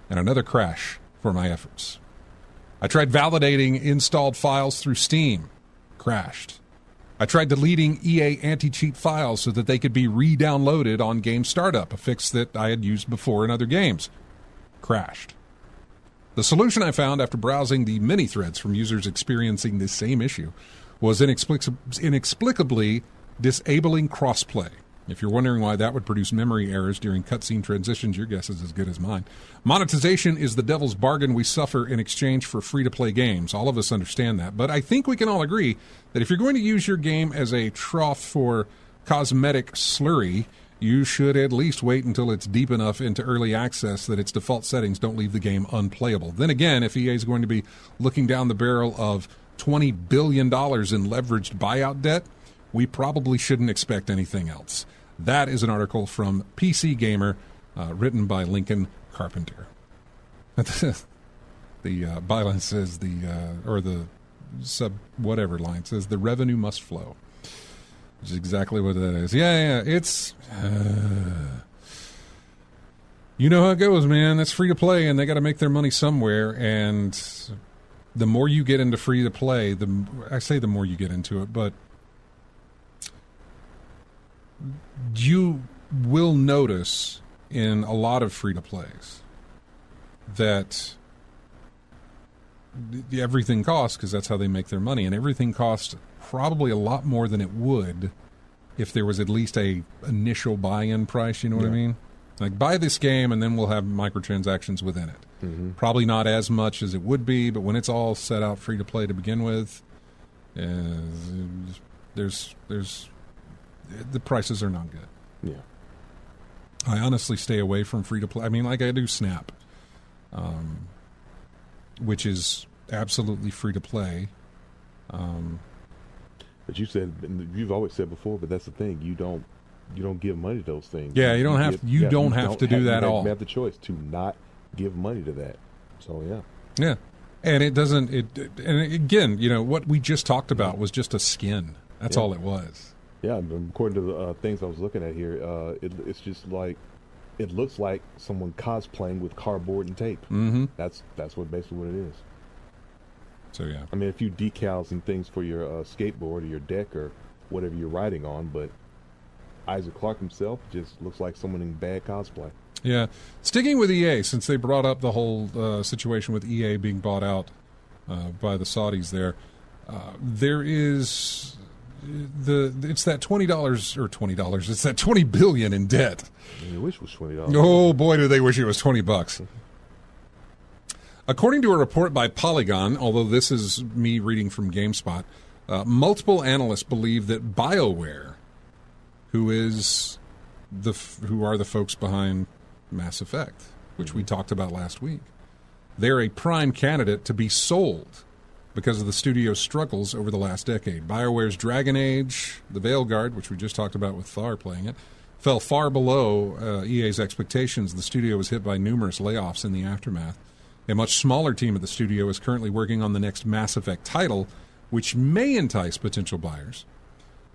and another crash for my efforts. I tried validating installed files through Steam. Crashed. I tried deleting EA anti-cheat files so that they could be re-downloaded on game startup, a fix that I had used before in other games. Crashed. The solution I found after browsing the many threads from users experiencing this same issue was inexplicably disabling crossplay. If you're wondering why that would produce memory errors during cutscene transitions, your guess is as good as mine. Monetization is the devil's bargain we suffer in exchange for free-to-play games. All of us understand that. But I think we can all agree that if you're going to use your game as a trough for cosmetic slurry, you should at least wait until it's deep enough into early access that its default settings don't leave the game unplayable. Then again, if EA is going to be looking down the barrel of $20 billion in leveraged buyout debt, we probably shouldn't expect anything else. That is an article from PC Gamer, written by Lincoln Carpenter. The byline says or the sub whatever line says the revenue must flow, which is exactly what that is. Yeah, it's you know how it goes, man. That's free to play, and they got to make their money somewhere. And the more you get into free to play, the more you get into it, but you will notice in a lot of free-to-plays that everything costs because that's how they make their money, and everything costs probably a lot more than it would if there was at least a initial buy-in price, you know what I mean? Like, buy this game and then we'll have microtransactions within it. Mm-hmm. Probably not as much as it would be, but when it's all set out free-to-play to begin with, there's the prices are not good. Yeah. I honestly stay away from free-to-play. I mean, like I do Snap, which is absolutely free-to-play. But you've always said before, but that's the thing. You don't give money to those things. Yeah, you don't have to do that at all. You have the choice to not give money to that. So, yeah. Yeah. And it doesn't, and again, you know, what we just talked about was just a skin. That's all it was. Yeah, according to the things I was looking at here, it's just like, it looks like someone cosplaying with cardboard and tape. Mm-hmm. That's basically what it is. So, yeah. I mean, a few decals and things for your skateboard or your deck or whatever you're riding on, but Isaac Clarke himself just looks like someone in bad cosplay. Yeah. Sticking with EA, since they brought up the whole situation with EA being bought out by the Saudis there, there is it's that $20 or $20. It's that $20 billion in debt. I wish it was $20. Oh boy, do they wish it was $20. According to a report by Polygon, although this is me reading from GameSpot, multiple analysts believe that BioWare, who are the folks behind Mass Effect, which we talked about last week, they're a prime candidate to be sold because of the studio's struggles over the last decade. BioWare's Dragon Age, The Veilguard, which we just talked about with Thar playing it, fell far below EA's expectations. The studio was hit by numerous layoffs in the aftermath. A much smaller team at the studio is currently working on the next Mass Effect title, which may entice potential buyers,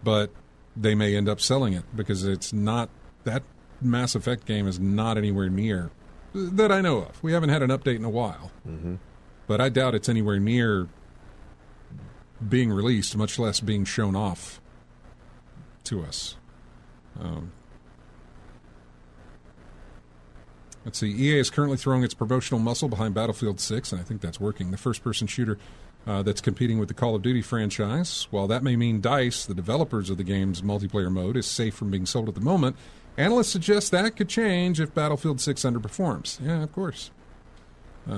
but they may end up selling it because it's not, that Mass Effect game is not anywhere near, that I know of. We haven't had an update in a while, but I doubt it's anywhere near being released, much less being shown off to us. Let's see. EA is currently throwing its promotional muscle behind Battlefield 6, and I think that's working. The first-person shooter that's competing with the Call of Duty franchise. While that may mean DICE, the developers of the game's multiplayer mode, is safe from being sold at the moment, analysts suggest that could change if Battlefield 6 underperforms. Yeah, of course.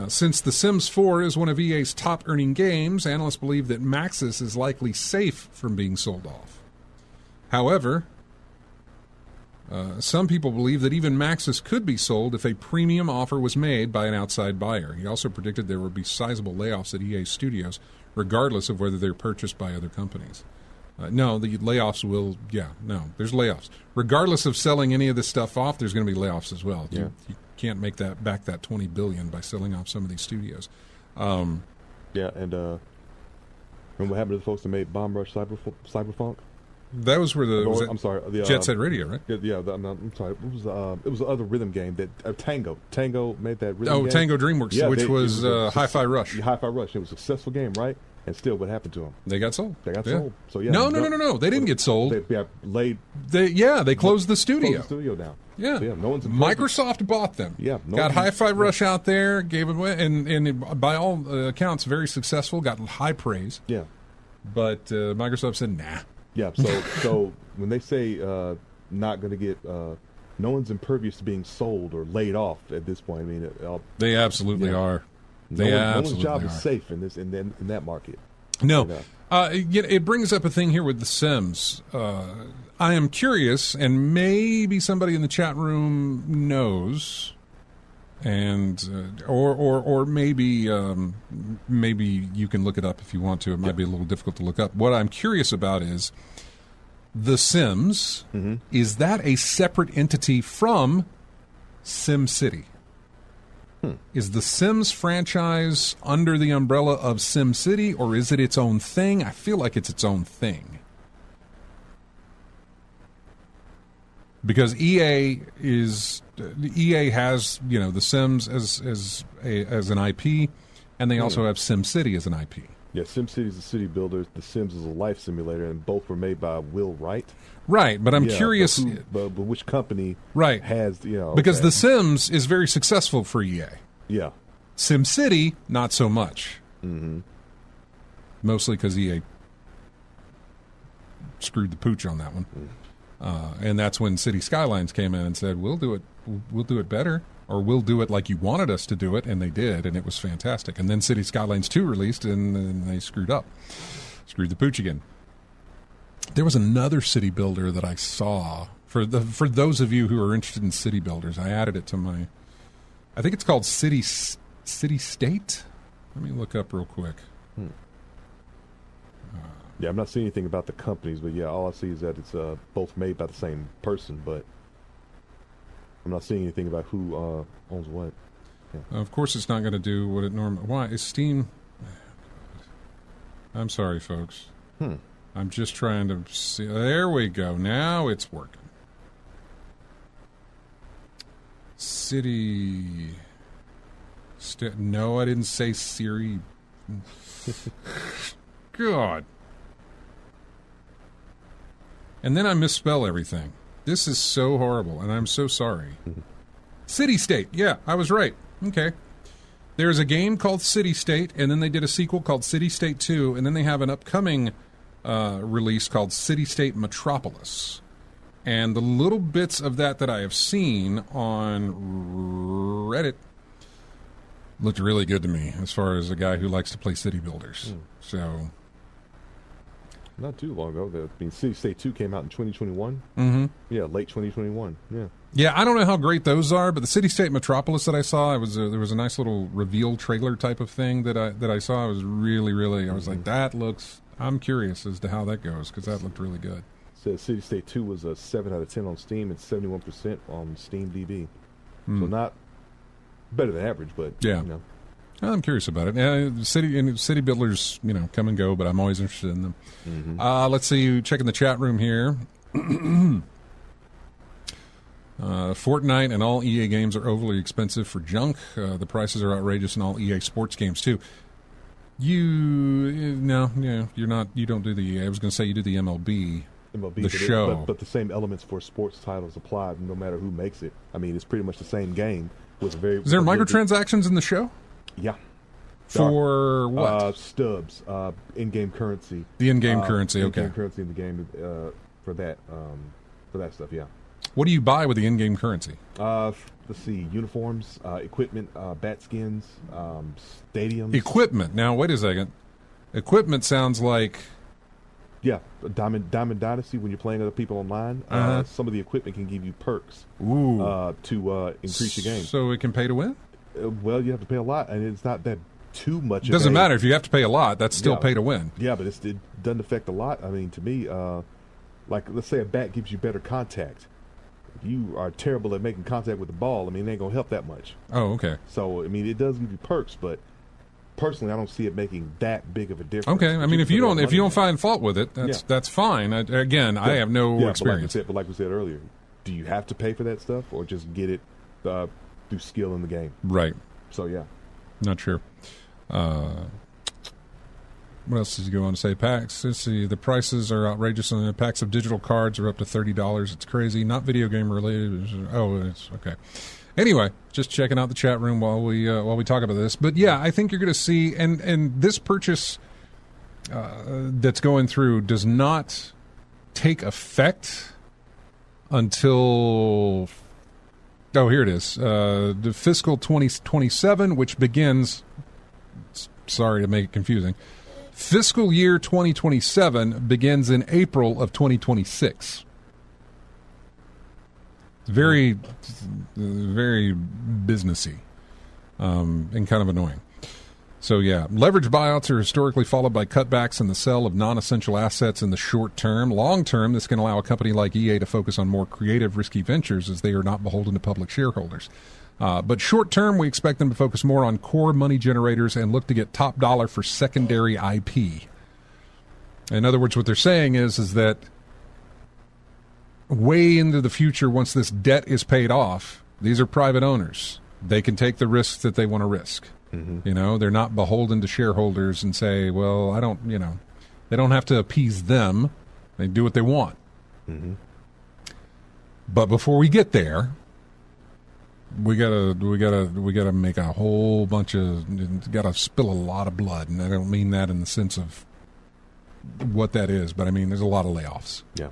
Since The Sims 4 is one of EA's top-earning games, analysts believe that Maxis is likely safe from being sold off. However, Some people believe that even Maxis could be sold if a premium offer was made by an outside buyer. He also predicted there would be sizable layoffs at EA Studios, regardless of whether they're purchased by other companies. No, the layoffs will, there's layoffs. Regardless of selling any of this stuff off, there's going to be layoffs as well. Yeah. You can't make that $20 billion by selling off some of these studios. And remember what happened to the folks that made Bomb Rush Cyberpunk? That was where the Jet Set Radio, right? I'm sorry. It was the other rhythm game that Tango made that rhythm game. Tango DreamWorks, which was Hi-Fi Rush. Hi-Fi Rush. It was a successful game, right? And still, what happened to them? They got sold. Sold. So No. They didn't get sold. They closed the studio. Closed the studio down. Yeah. So, no one's Microsoft bought them. Yeah. Got Hi-Fi Rush out there, gave it away, and by all accounts, very successful. Got high praise. Yeah. But Microsoft said, nah. Yeah. So when they say not going to get, no one's impervious to being sold or laid off at this point. I mean, they absolutely are. No one's job is safe in that market. No. It brings up a thing here with The Sims. I am curious, and maybe somebody in the chat room knows, and or maybe you can look it up if you want to. It might be a little difficult to look up. What I'm curious about is The Sims. Mm-hmm. Is that a separate entity from SimCity? Is the Sims franchise under the umbrella of SimCity, or is it its own thing? I feel like it's its own thing. Because EA has, The Sims as an IP, and they also have SimCity as an IP. Yeah, SimCity is a city builder. The Sims is a life simulator, and both were made by Will Wright. Right, but I'm curious. But which company has, Because The Sims is very successful for EA. Yeah. SimCity, not so much. Mm-hmm. Mostly because EA screwed the pooch on that one. And that's when City Skylines came in and said, we'll do it better, or we'll do it like you wanted us to do it, and they did, and it was fantastic. And then City Skylines 2 released, and they screwed the pooch again. There was another city builder that I saw. For those of you who are interested in city builders, I added it to my. I think it's called City State. Let me look up real quick. Yeah, I'm not seeing anything about the companies, but all I see is that it's both made by the same person, but I'm not seeing anything about who owns what. Yeah. Of course, it's not going to do what it normally. Why is Steam? I'm sorry, folks. I'm just trying to see. There we go. Now it's working. City. No, I didn't say Siri. God. And then I misspell everything. This is so horrible, and I'm so sorry. City State. Yeah, I was right. Okay. There's a game called City State, and then they did a sequel called City State 2, and then they have an upcoming release called City State Metropolis. And the little bits of that I have seen on Reddit looked really good to me as far as a guy who likes to play city builders. So, not too long ago. City State 2 came out in 2021. Mm-hmm. Yeah, late 2021. Yeah. Yeah, I don't know how great those are, but the City State Metropolis that I saw, there was a nice little reveal trailer type of thing that I saw. I was really, really, I was like, that looks. I'm curious as to how that goes because that looked really good. So City State 2 was a 7 out of 10 on Steam and 71% on Steam DB. So not better than average, but yeah. I'm curious about it. City builders, come and go, but I'm always interested in them. Mm-hmm. Let's see. Checking the chat room here. Fortnite and all EA games are overly expensive for junk. The prices are outrageous in all EA sports games too. You're not. You don't do the EA. I was going to say you do the MLB the show. But the same elements for sports titles apply no matter who makes it. I mean, it's pretty much the same game. Is there microtransactions in the show? Yeah. For what? Stubs, in-game currency. The in-game currency, okay. In-game currency in the game for that stuff, yeah. What do you buy with the in-game currency? Let's see, uniforms, equipment, bat skins, stadiums. Equipment. Now, wait a second. Equipment sounds like Yeah, Diamond Dynasty. When you're playing other people online, some of the equipment can give you perks to increase your game. So it can pay to win. Well, you have to pay a lot, and it's not that too much. It doesn't matter if you have to pay a lot. That's still pay to win. Yeah, but it doesn't affect a lot. I mean, to me, like let's say a bat gives you better contact. If you are terrible at making contact with the ball, I mean, it ain't gonna help that much. Oh, okay. So I mean, it does give you perks, but personally, I don't see it making that big of a difference. Okay, I mean, if you don't find fault with it, that's fine. I have no experience. But like we said earlier, do you have to pay for that stuff, or just get it through skill in the game? Right. So yeah, not sure. What else does he go on to say? Packs. Let's see. The prices are outrageous. And the packs of digital cards are up to $30. It's crazy. Not video game related. Oh, it's okay. Anyway, just checking out the chat room while we talk about this. But yeah, I think you're going to see, and this purchase that's going through does not take effect until here it is, the fiscal 2027, which begins. Sorry to make it confusing. Fiscal year 2027 begins in April of 2026. Very, very businessy and kind of annoying. So, yeah, leverage buyouts are historically followed by cutbacks in the sale of non-essential assets in the short term. Long term, this can allow a company like EA to focus on more creative, risky ventures as they are not beholden to public shareholders. But short term, we expect them to focus more on core money generators and look to get top dollar for secondary IP. In other words, what they're saying is that way into the future, once this debt is paid off, these are private owners. They can take the risks that they want to risk. Mm-hmm. You know, they're not beholden to shareholders and say, well, they don't have to appease them. They do what they want. Mm-hmm. But before we get there, we gotta make a whole bunch of, gotta spill a lot of blood, and I don't mean that in the sense of what that is, but I mean there's a lot of layoffs. Yeah,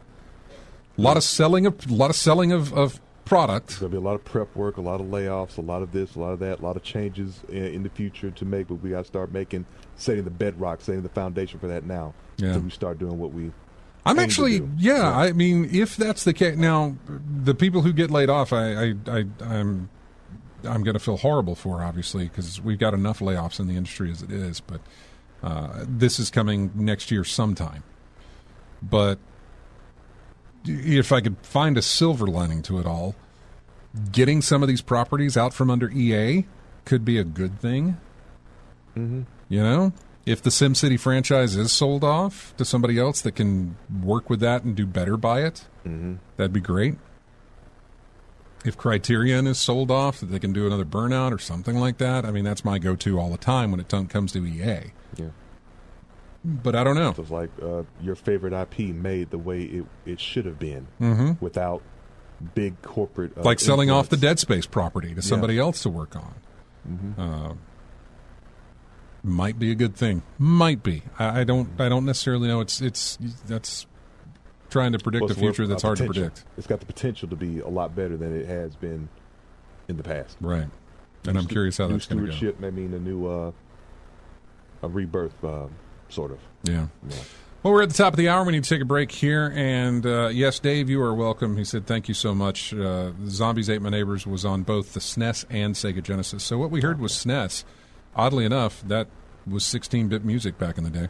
a lot of selling of product. There's gonna be a lot of prep work, a lot of layoffs, a lot of this, a lot of that, a lot of changes in the future to make. But we gotta start setting the bedrock, setting the foundation for that now. Yeah. So we start doing what we. I mean, if that's the case, now the people who get laid off, I'm going to feel horrible for, obviously, because we've got enough layoffs in the industry as it is. But this is coming next year sometime. But if I could find a silver lining to it all, getting some of these properties out from under EA could be a good thing. Mm-hmm. You know? If the SimCity franchise is sold off to somebody else that can work with that and do better by it, that'd be great. If Criterion is sold off, that they can do another Burnout or something like that. I mean, that's my go-to all the time when it comes to EA. Yeah. But I don't know. So it's like your favorite IP made the way it should have been without big corporate like selling off the Dead Space property to somebody else to work on. Mm-hmm. Might be a good thing. Might be. I don't necessarily know. It's that's trying to predict a future that's hard to predict. It's got the potential to be a lot better than it has been in the past. Right. And I'm curious how that's going to go. Stewardship may mean a new a rebirth, sort of. Yeah. Well, we're at the top of the hour. We need to take a break here. And yes, Dave, you are welcome. He said, thank you so much. Zombies Ate My Neighbors was on both the SNES and Sega Genesis. So what we heard was SNES. Oddly enough, that was 16-bit music back in the day.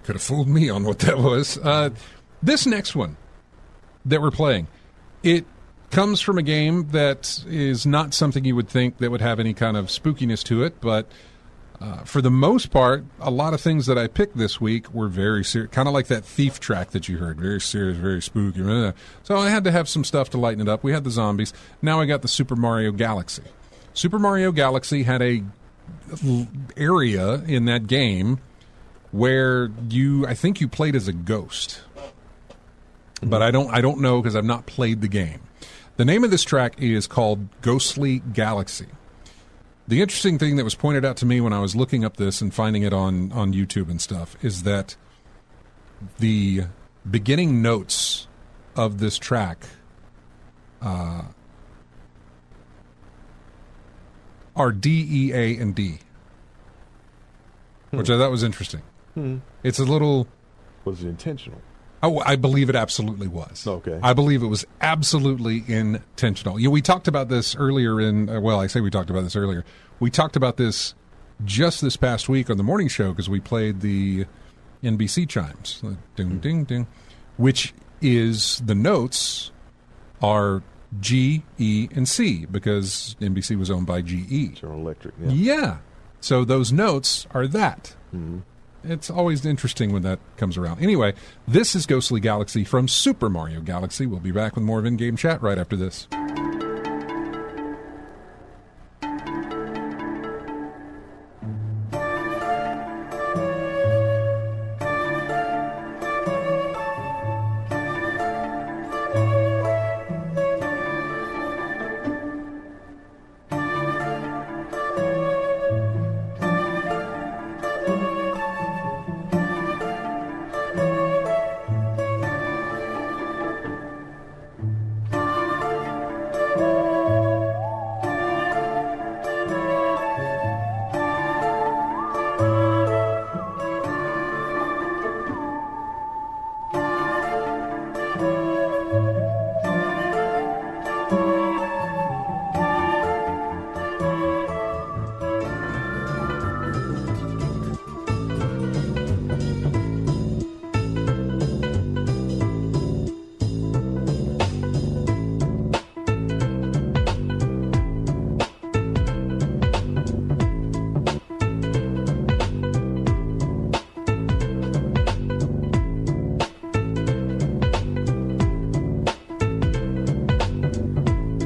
Could have fooled me on what that was. This next one that we're playing, it comes from a game that is not something you would think that would have any kind of spookiness to it, but for the most part, a lot of things that I picked this week were very serious, kind of like that Thief track that you heard, very serious, very spooky. So I had to have some stuff to lighten it up. We had the zombies. Now I got the Super Mario Galaxy. Super Mario Galaxy had a area in that game where I think you played as a ghost, but I don't know because I've not played the game. The name of this track is called Ghostly Galaxy. The interesting thing that was pointed out to me when I was looking up this and finding it on YouTube and stuff is that the beginning notes of this track are D, E, A, and D, which I thought was interesting. It's a little Was it intentional? Oh, I believe it absolutely was. Okay. I believe it was absolutely intentional. We talked about this earlier I say we talked about this earlier. We talked about this just this past week on the morning show because we played the NBC chimes. Ding, ding, ding. Which is the notes are G, E, and C because NBC was owned by GE. General Electric, Yeah. So those notes are that. Mm-hmm. It's always interesting when that comes around. Anyway, this is Ghostly Galaxy from Super Mario Galaxy. We'll be back with more of In-Game Chat right after this.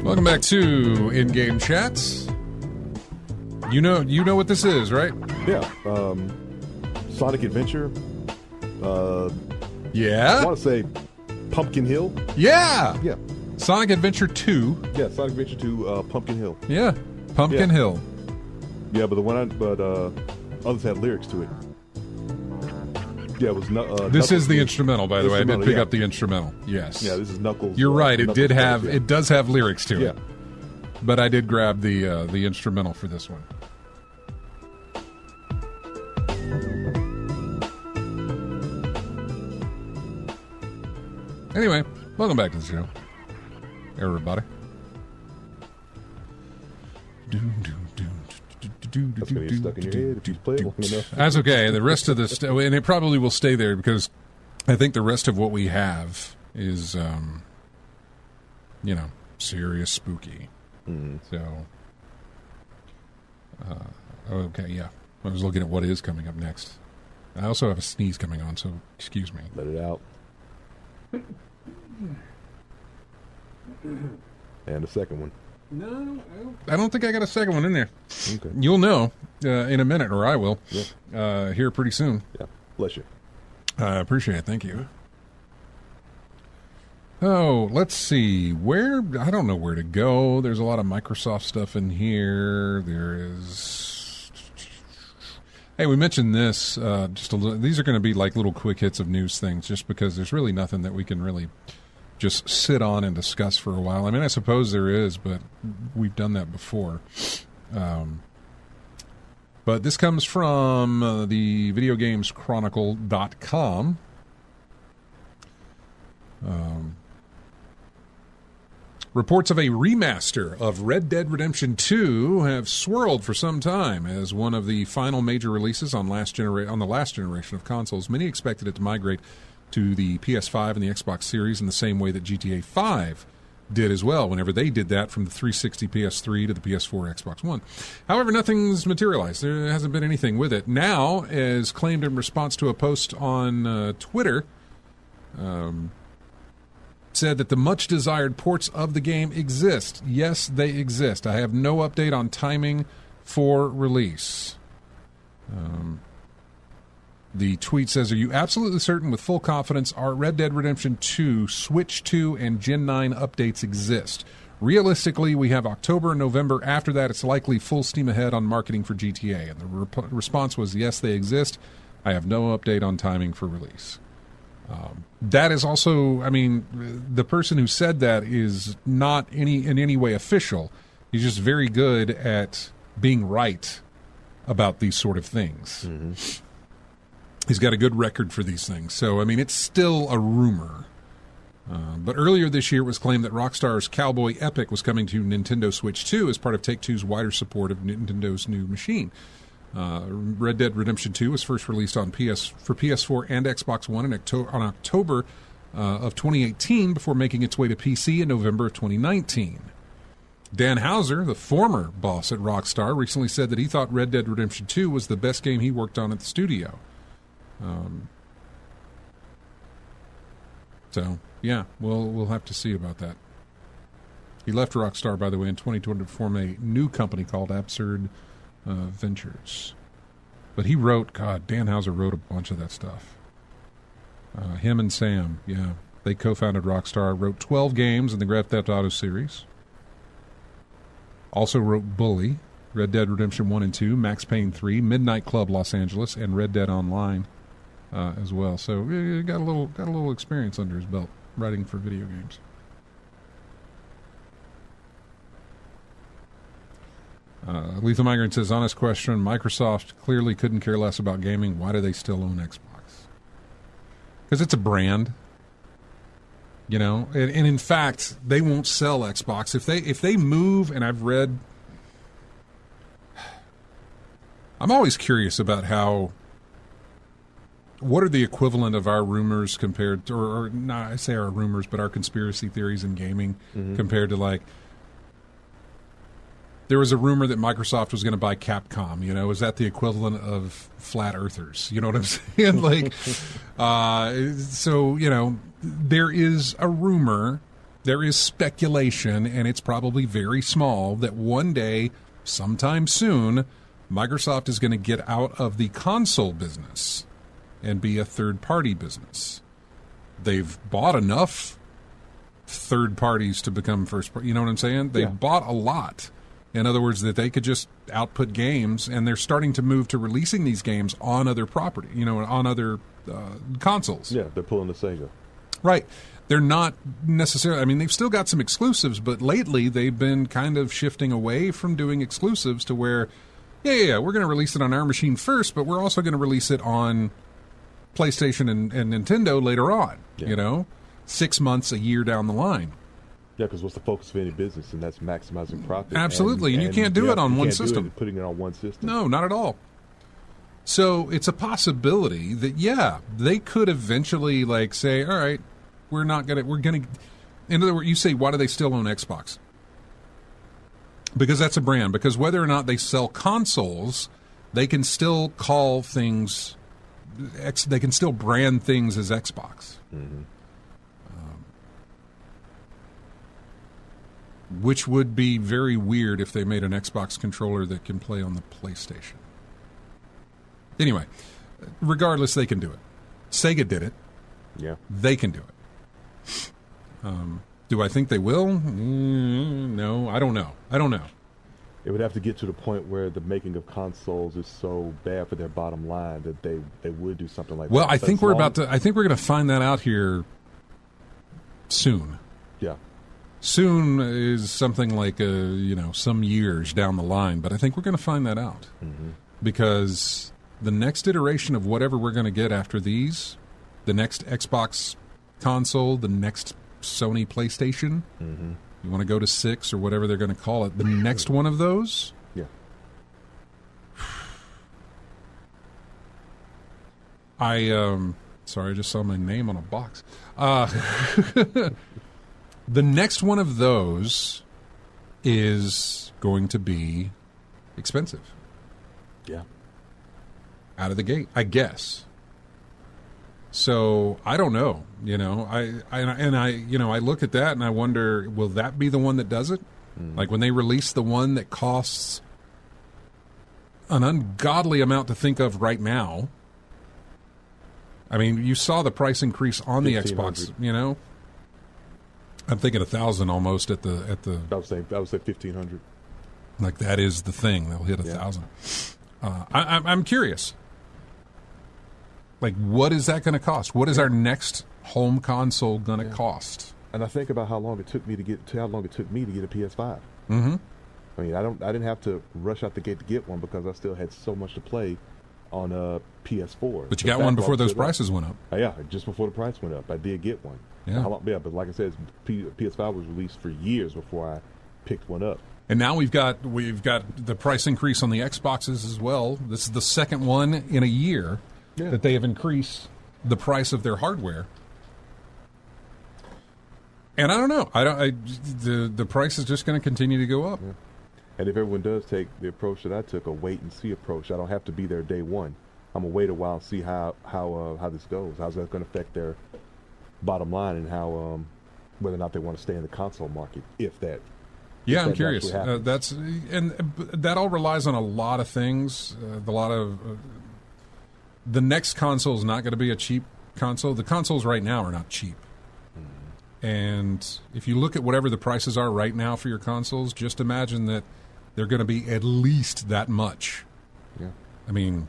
Welcome back to In-Game Chats. You know what this is, right? Yeah. Sonic Adventure. Yeah? I want to say Pumpkin Hill. Yeah! Yeah. Sonic Adventure 2. Yeah, Sonic Adventure 2, Pumpkin Hill. Yeah. Pumpkin Hill. Yeah, but others had lyrics to it. Yeah, it was this is the instrumental, by the way. I did pick yeah. up the instrumental. Yes. Yeah, this is Knuckles. You're right. It Knuckles it does have lyrics to yeah. it. But I did grab the instrumental for this one. Anyway, welcome back to the show, everybody. That's going to get stuck in your head if you play it long enough. That's okay. The rest of this, and it probably will stay there because I think the rest of what we have is, serious spooky. Mm-hmm. So, okay, yeah. I was looking at what is coming up next. I also have a sneeze coming on, so excuse me. Let it out. And a second one. No, I don't think I got a second one in there. Okay. You'll know in a minute, or I will. Yeah. Here pretty soon. Yeah. Bless you. I appreciate it. Thank you. Oh, let's see. I don't know where to go. There's a lot of Microsoft stuff in here. There is... Hey, we mentioned this just a little. These are going to be like little quick hits of news things just because there's really nothing that we can really just sit on and discuss for a while. I mean, I suppose there is, but we've done that before. But this comes from the videogameschronicle.com. Reports of a remaster of Red Dead Redemption 2 have swirled for some time as one of the final major releases on the last generation of consoles. Many expected it to migrate to the PS5 and the Xbox Series in the same way that GTA 5 did as well, whenever they did that from the 360 PS3 to the PS4 Xbox One. However, nothing's materialized. There hasn't been anything with it. Now, as claimed in response to a post on Twitter, said that the much-desired ports of the game exist. Yes, they exist. I have no update on timing for release. The tweet says, are you absolutely certain with full confidence our Red Dead Redemption 2, Switch 2, and Gen 9 updates exist? Realistically, we have October and November. After that, it's likely full steam ahead on marketing for GTA. And the response was, yes, they exist. I have no update on timing for release. That is also, I mean, the person who said that is not in any way official. He's just very good at being right about these sort of things. Mm-hmm. He's got a good record for these things. So, I mean, it's still a rumor. But earlier this year, it was claimed that Rockstar's Cowboy Epic was coming to Nintendo Switch 2 as part of Take-Two's wider support of Nintendo's new machine. Red Dead Redemption 2 was first released on for PS4 and Xbox One on October of 2018 before making its way to PC in November of 2019. Dan Houser, the former boss at Rockstar, recently said that he thought Red Dead Redemption 2 was the best game he worked on at the studio. So, yeah, we'll have to see about that. He left Rockstar, by the way, in 2020 to form a new company called Absurd Ventures. But he wrote, Dan Houser wrote a bunch of that stuff. Him and Sam, yeah. They co-founded Rockstar, wrote 12 games in the Grand Theft Auto series. Also wrote Bully, Red Dead Redemption 1 and 2, Max Payne 3, Midnight Club Los Angeles, and Red Dead Online as well. So he got a little experience under his belt writing for video games. Lethal Migrant says, honest question, Microsoft clearly couldn't care less about gaming. Why do they still own Xbox? Because it's a brand. You know, and in fact, they won't sell Xbox. If they move, and I've read... I'm always curious about what are the equivalent of our rumors compared to, or not I say our rumors, but our conspiracy theories in gaming compared to, like, there was a rumor that Microsoft was going to buy Capcom. You know, is that the equivalent of flat earthers? You know what I'm saying? Like, so, you know, there is a rumor, there is speculation, and it's probably very small that one day, sometime soon, Microsoft is going to get out of the console business and be a third-party business. They've bought enough third parties to become first-party. You know what I'm saying? They've bought a lot. In other words, that they could just output games, and they're starting to move to releasing these games on other property, you know, on other consoles. Yeah, they're pulling the Sega. Right. They're not necessarily, I mean, they've still got some exclusives, but lately they've been kind of shifting away from doing exclusives to where, we're going to release it on our machine first, but we're also going to release it on PlayStation and Nintendo later on, you know, 6 months, a year down the line. Yeah, because what's the focus of any business, and that's maximizing profit. Absolutely, and you can't do it on one system. Putting it on one system. No, not at all. So it's a possibility that, they could eventually, like, say, all right, we're going to, in other words, you say, why do they still own Xbox? Because that's a brand. Because whether or not they sell consoles, they can still call things, they can still brand things as Xbox. Mm-hmm. Which would be very weird if they made an Xbox controller that can play on the PlayStation. Anyway, regardless, they can do it. Sega did it. Yeah. They can do it. Do I think they will? No, I don't know. It would have to get to the point where the making of consoles is so bad for their bottom line that they would do something like that. Well, I think we're going to find that out here soon. Yeah. Soon is something like, some years down the line, but I think we're going to find that out. Mm-hmm. Because the next iteration of whatever we're going to get after these, the next Xbox console, the next Sony PlayStation, you want to go to 6 or whatever they're going to call it, the next one of those? Yeah. Sorry, I just saw my name on a box. The next one of those is going to be expensive. Yeah. Out of the gate, I guess. So I don't know. You know, I look at that and I wonder, will that be the one that does it? Like when they release the one that costs an ungodly amount to think of right now. I mean, you saw the price increase on the Xbox. You know. I'm thinking 1,000 almost at the. I would say 1,500. Like that is the thing. They'll hit 1,000. I'm curious. Like, what is that going to cost? What is our next home console going to cost? And I think about how long it took me to get a PS5. Mm-hmm. I mean, I didn't have to rush out the gate to get one because I still had so much to play on PS4. But you got one before those prices went up. Yeah, just before the price went up, I did get one. Yeah. But like I said, PS5 was released for years before I picked one up. And now we've got the price increase on the Xboxes as well. This is the second one in a year that they have increased the price of their hardware. And I don't know. The price is just going to continue to go up. Yeah. And if everyone does take the approach that I took, a wait and see approach, I don't have to be there day one. I'm gonna wait a while and see how this goes. How's that going to affect their bottom line, and how whether or not they want to stay in the console market, if that. Yeah, I'm curious. That all relies on a lot of things. The next console is not going to be a cheap console. The consoles right now are not cheap. Mm-hmm. And if you look at whatever the prices are right now for your consoles, just imagine that they're going to be at least that much. Yeah. I mean,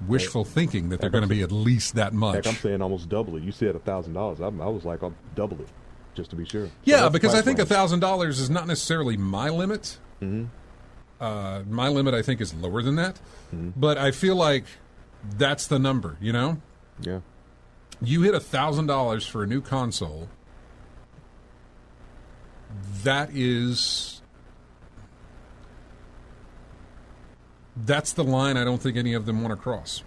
wishful thinking that they're going to be at least that much. Heck, I'm saying almost double it. You said $1,000. I was like, I'll double it. Just to be sure. Yeah, because I think $1,000 is not necessarily my limit. Mm-hmm. My limit, I think, is lower than that. Mm-hmm. But I feel like that's the number, you know? Yeah. You hit $1,000 for a new console. That's the line I don't think any of them want to cross.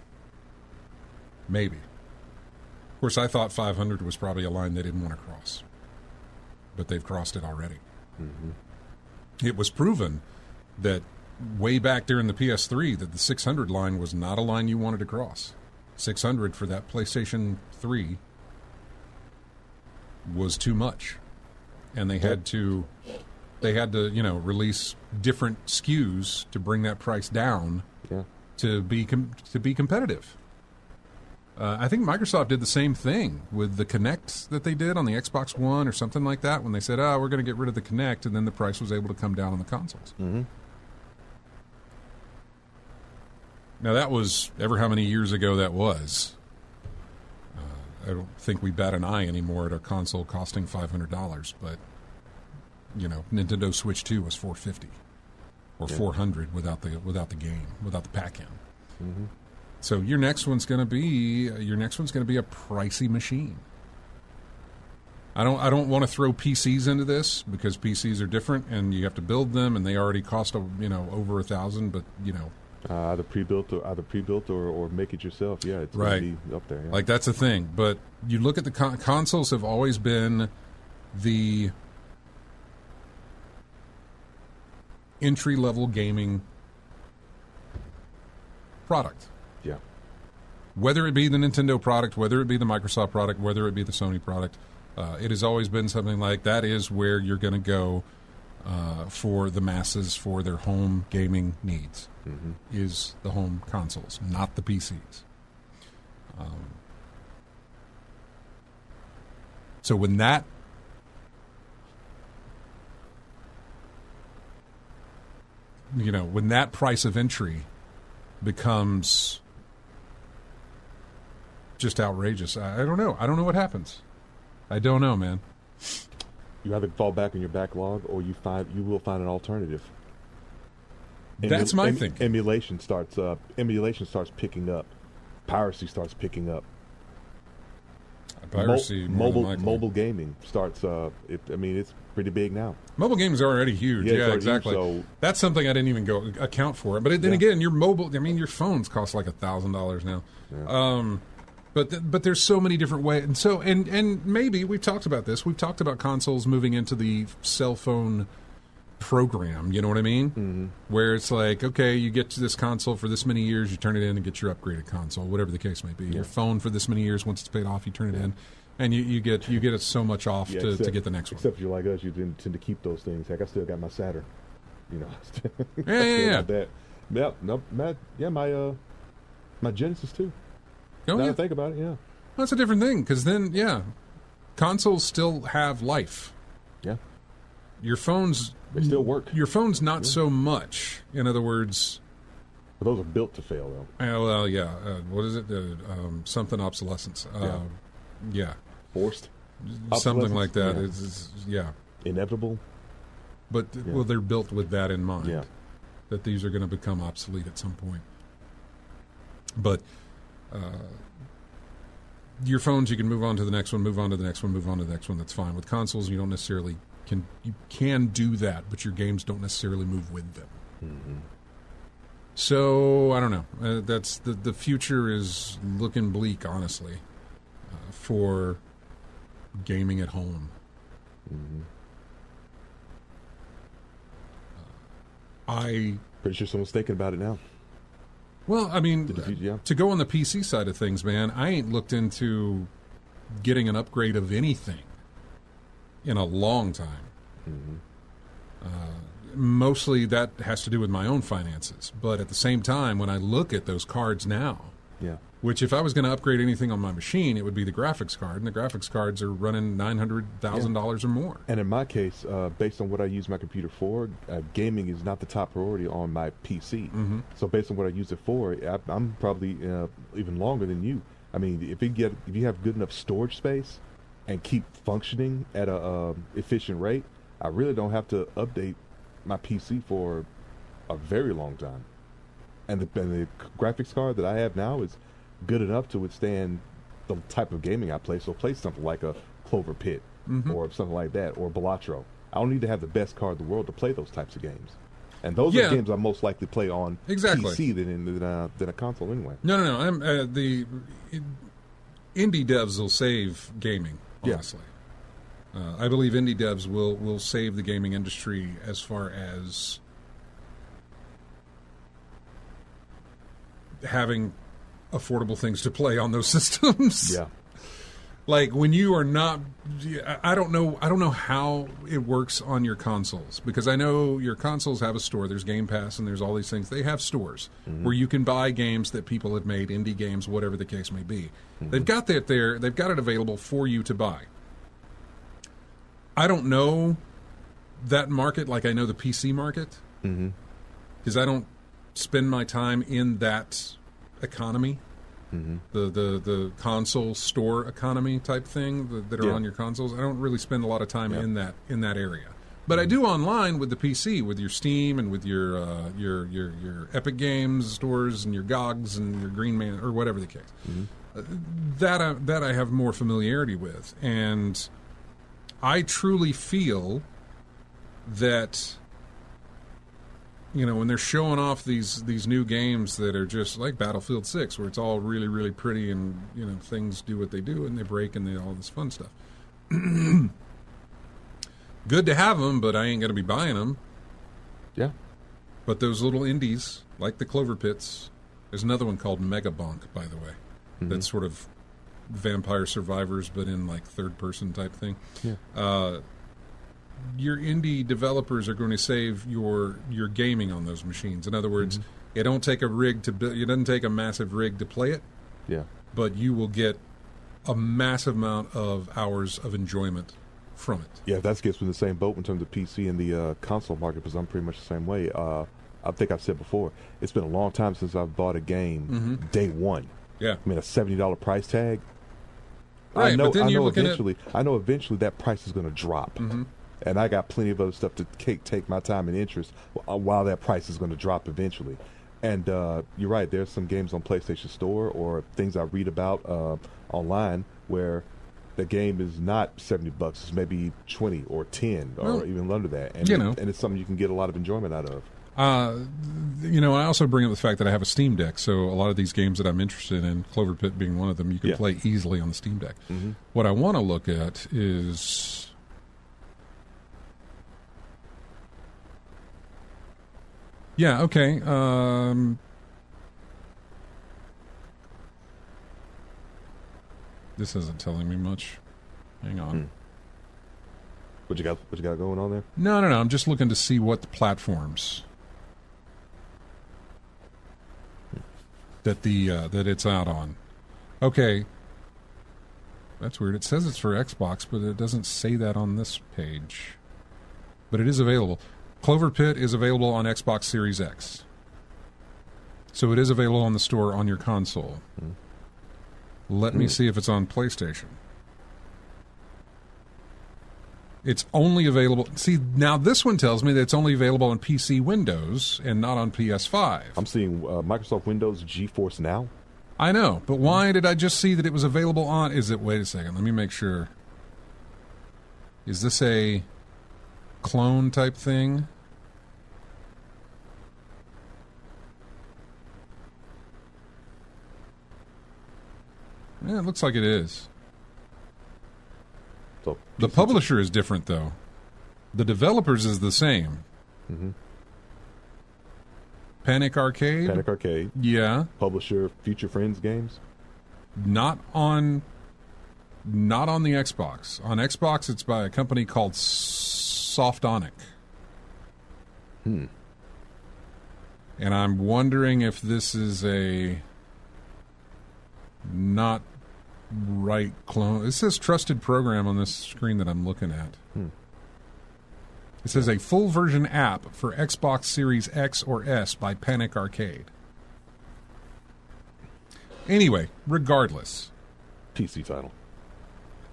Maybe. Of course, I thought 500 was probably a line they didn't want to cross. But they've crossed it already. Mm-hmm. It was proven that way back during the PS3 that the 600 line was not a line you wanted to cross. 600 for that PlayStation 3 was too much. And they had to release different SKUs to bring that price down to be competitive. I think Microsoft did the same thing with the Kinect that they did on the Xbox One or something like that when they said, we're going to get rid of the Kinect, and then the price was able to come down on the consoles. Mm-hmm. Now, that was ever how many years ago that was. I don't think we bat an eye anymore at a console costing $500, but, Nintendo Switch 2 was $450 or $400 without the game, without the pack-in. Mm-hmm. So your next one's going to be a pricey machine. I don't want to throw PCs into this because PCs are different and you have to build them and they already cost over $1,000. But either pre-built or make it yourself. Yeah, it's right. going to be up there. Yeah. Like that's the thing. But you look at the consoles have always been the entry-level gaming product. Yeah. Whether it be the Nintendo product, whether it be the Microsoft product, whether it be the Sony product, it has always been something like that is where you're going to go for the masses for their home gaming needs, is the home consoles, not the PCs. So when that when that price of entry becomes just outrageous, I don't know. I don't know what happens. I don't know, man. You either fall back on your backlog, or you will find an alternative. That's my thinking. Emulation starts picking up. Piracy starts picking up. Piracy, mobile gaming starts. It's pretty big now. Mobile gaming is already huge. Yeah, exactly. Huge, so that's something I didn't even go account for. But then again, your mobile. Your phones cost like $1,000 now. Yeah. But there's so many different ways, and maybe we've talked about this. We've talked about consoles moving into the cell phone program. You know what I mean? Mm-hmm. Where it's like, okay, you get to this console for this many years, you turn it in and get your upgraded console, whatever the case may be. Yeah. Your phone for this many years, once it's paid off, you turn it in, and you get it so much off to get the next one. Except if you're like us, you tend to keep those things. Heck, I still got my Saturn. Yeah. That. My Genesis too. Oh, now I think about it, yeah. That's a different thing, because then, consoles still have life. Yeah. Your phones... They still work. Your phone's not so much. In other words... But those are built to fail, though. What is it? Something obsolescence. Forced? Something like that. Yeah. Inevitable? But, they're built with that in mind. Yeah. That these are going to become obsolete at some point. But your phones, you can move on to the next one, move on to the next one, move on to the next one. That's fine. With consoles, you don't necessarily you can do that, but your games don't necessarily move with them. Mm-hmm. So I don't know. That's the future is looking bleak, honestly, for gaming at home. Mm-hmm. Pretty sure someone's thinking about it now. Well, I mean, Yeah. to go on the PC side of things, man, I ain't looked into getting an upgrade of anything in a long time. Mm-hmm. Mostly that has to do with my own finances. But at the same time, when I look at those cards now, Yeah. which if I was going to upgrade anything on my machine, it would be the graphics card, and the graphics cards are running $900,000 or more. And in my case, based on what I use my computer for, gaming is not the top priority on my PC. Mm-hmm. So based on what I use it for, I'm probably even longer than you. I mean, if you have good enough storage space and keep functioning at a efficient rate, I really don't have to update my PC for a very long time. And the graphics card that I have now is good enough to withstand the type of gaming I play. So play something like a Clover Pit or something like that, or Balatro. I don't need to have the best card in the world to play those types of games. And those are the games I most likely play on PC than a console anyway. No. The indie devs will save gaming, honestly. I believe indie devs will save the gaming industry as far as having affordable things to play on those systems. Yeah. Like when you are not, I don't know how it works on your consoles, because I know your consoles have a store. There's Game Pass and there's all these things. They have stores where you can buy games that people have made, indie games, whatever the case may be. They've got that there. They've got it available for you to buy. I don't know that market like I know the PC market, because I don't spend my time in that economy. The console store economy type thing that are on your consoles. I don't really spend a lot of time in that area, but I do online with the PC, with your Steam and with your Epic Games stores and your GOGs and your Green Man or whatever the case. That I have more familiarity with, and I truly feel that, you know, when they're showing off these new games that are just like Battlefield 6, where it's all really, really pretty and, you know, things do what they do and they break and all this fun stuff. Good to have them, but I ain't going to be buying them. Yeah. But those little indies, like the Clover Pits, there's another one called Megabonk, by the way. That's sort of Vampire Survivors, but in like third-person type thing. Yeah. Your indie developers are going to save your gaming on those machines. In other words, it don't take a rig to build. It doesn't take a massive rig to play it. Yeah. But you will get a massive amount of hours of enjoyment from it. Yeah, that gets me in the same boat in terms of PC and the console market, because I'm pretty much the same way. I think I've said before, it's been a long time since I've bought a game day one. Yeah. I mean, a $70 price tag. Right, but then you're looking I know eventually that price is going to drop. And I got plenty of other stuff to take my time and interest while that price is going to drop eventually. And you're right, there's some games on PlayStation Store or things I read about online where the game is not $70. It's maybe 20 or 10 or even under that. And, and it's something you can get a lot of enjoyment out of. You know, I also bring up the fact that I have a Steam Deck, so a lot of these games that I'm interested in, Clover Pit being one of them, you can play easily on the Steam Deck. What I want to look at is... Yeah, okay. This isn't telling me much. Hang on. What you got going on there? No. I'm just looking to see what the platforms that that it's out on. Okay. That's weird. It says it's for Xbox, but it doesn't say that on this page. But it is available. Clover Pit is available on Xbox Series X. So it is available on the store on your console. Let me see if it's on PlayStation. It's only available... See, now this one tells me that it's only available on PC Windows and not on PS5. I'm seeing Microsoft Windows GeForce Now. I know, but why did I just see that it was available on... Wait a second, let me make sure. Is this a clone type thing? Yeah, it looks like it is. So The publisher is different, though. The developers is the same. Mm-hmm. Panic Arcade? Panic Arcade. Yeah. Publisher, Future Friends Games. Not on the Xbox. On Xbox, it's by a company called Softonic. Hmm. And I'm wondering if this is a not right clone. It says trusted program on this screen that I'm looking at. Hmm. It says a full version app for Xbox Series X or S by Panic Arcade. Anyway, regardless, PC title.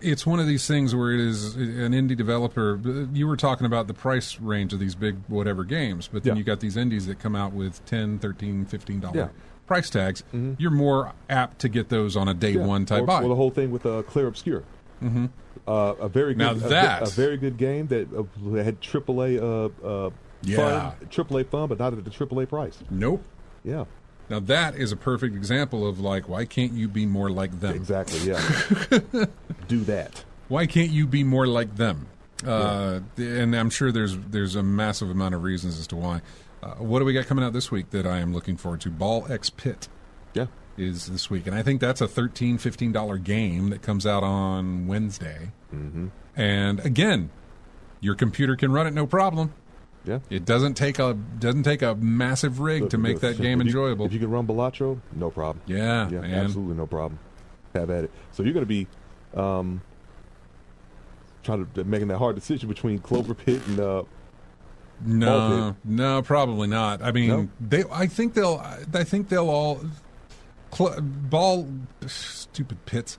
it's one of these things where it is an indie developer. You were talking about the price range of these big whatever games, but then you got these indies that come out with $10, $13, $15 price tags. Mm-hmm. You're more apt to get those on a day one type buy. Well, the whole thing with Clear Obscure. Mm-hmm. A very good, a very good game that had AAA fun, but not at the AAA price. Nope. Yeah. Now that is a perfect example of why can't you be more like them? Exactly. Yeah. Do that. Why can't you be more like them? And I'm sure there's a massive amount of reasons as to why. What do we got coming out this week that I am looking forward to? Ball X Pit. Yeah. Is this week. And I think that's a $13, $15 game that comes out on Wednesday. Mm-hmm. And again, your computer can run it no problem. Yeah. It doesn't take a massive rig to make that game enjoyable. If you can run Balatro, no problem. Yeah, absolutely no problem. Have at it. So you're going to be trying to making that hard decision between Clover Pit and No, probably not. I mean, I think they'll all Ball Pit,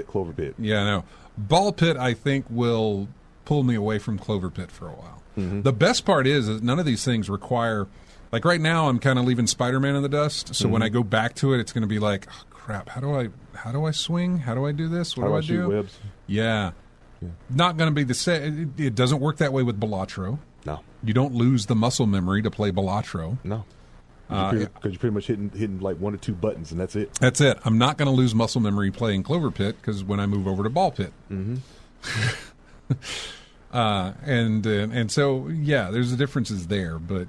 Clover Pit. Yeah, no. Ball Pit I think will pull me away from Clover Pit for a while. Mm-hmm. The best part is none of these things require, like right now I'm kind of leaving Spider-Man in the dust, so when I go back to it, it's going to be like, oh, crap, how do I swing? How do I do this? What do I do? Shoot webs? Yeah. Not going to be the same. It doesn't work that way with Balatro. No. You don't lose the muscle memory to play Balatro. No. Because you're pretty much hitting like one or two buttons, and that's it. That's it. I'm not going to lose muscle memory playing Clover Pit because when I move over to Ball Pit. Mm-hmm. And so there's the differences there, but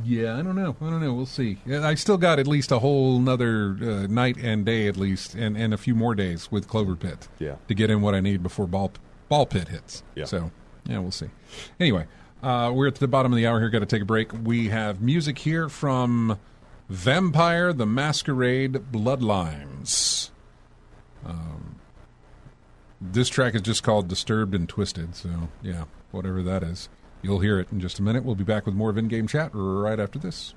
I don't know. We'll see. I still got at least a whole another night and day at least, and a few more days with Clover Pit to get in what I need before Ball Pit hits. Yeah. So we'll see. Anyway, we're at the bottom of the hour here. Got to take a break. We have music here from Vampire the Masquerade Bloodlines. This track is just called Disturbed and Twisted, so whatever that is. You'll hear it in just a minute. We'll be back with more of In-Game Chat right after this.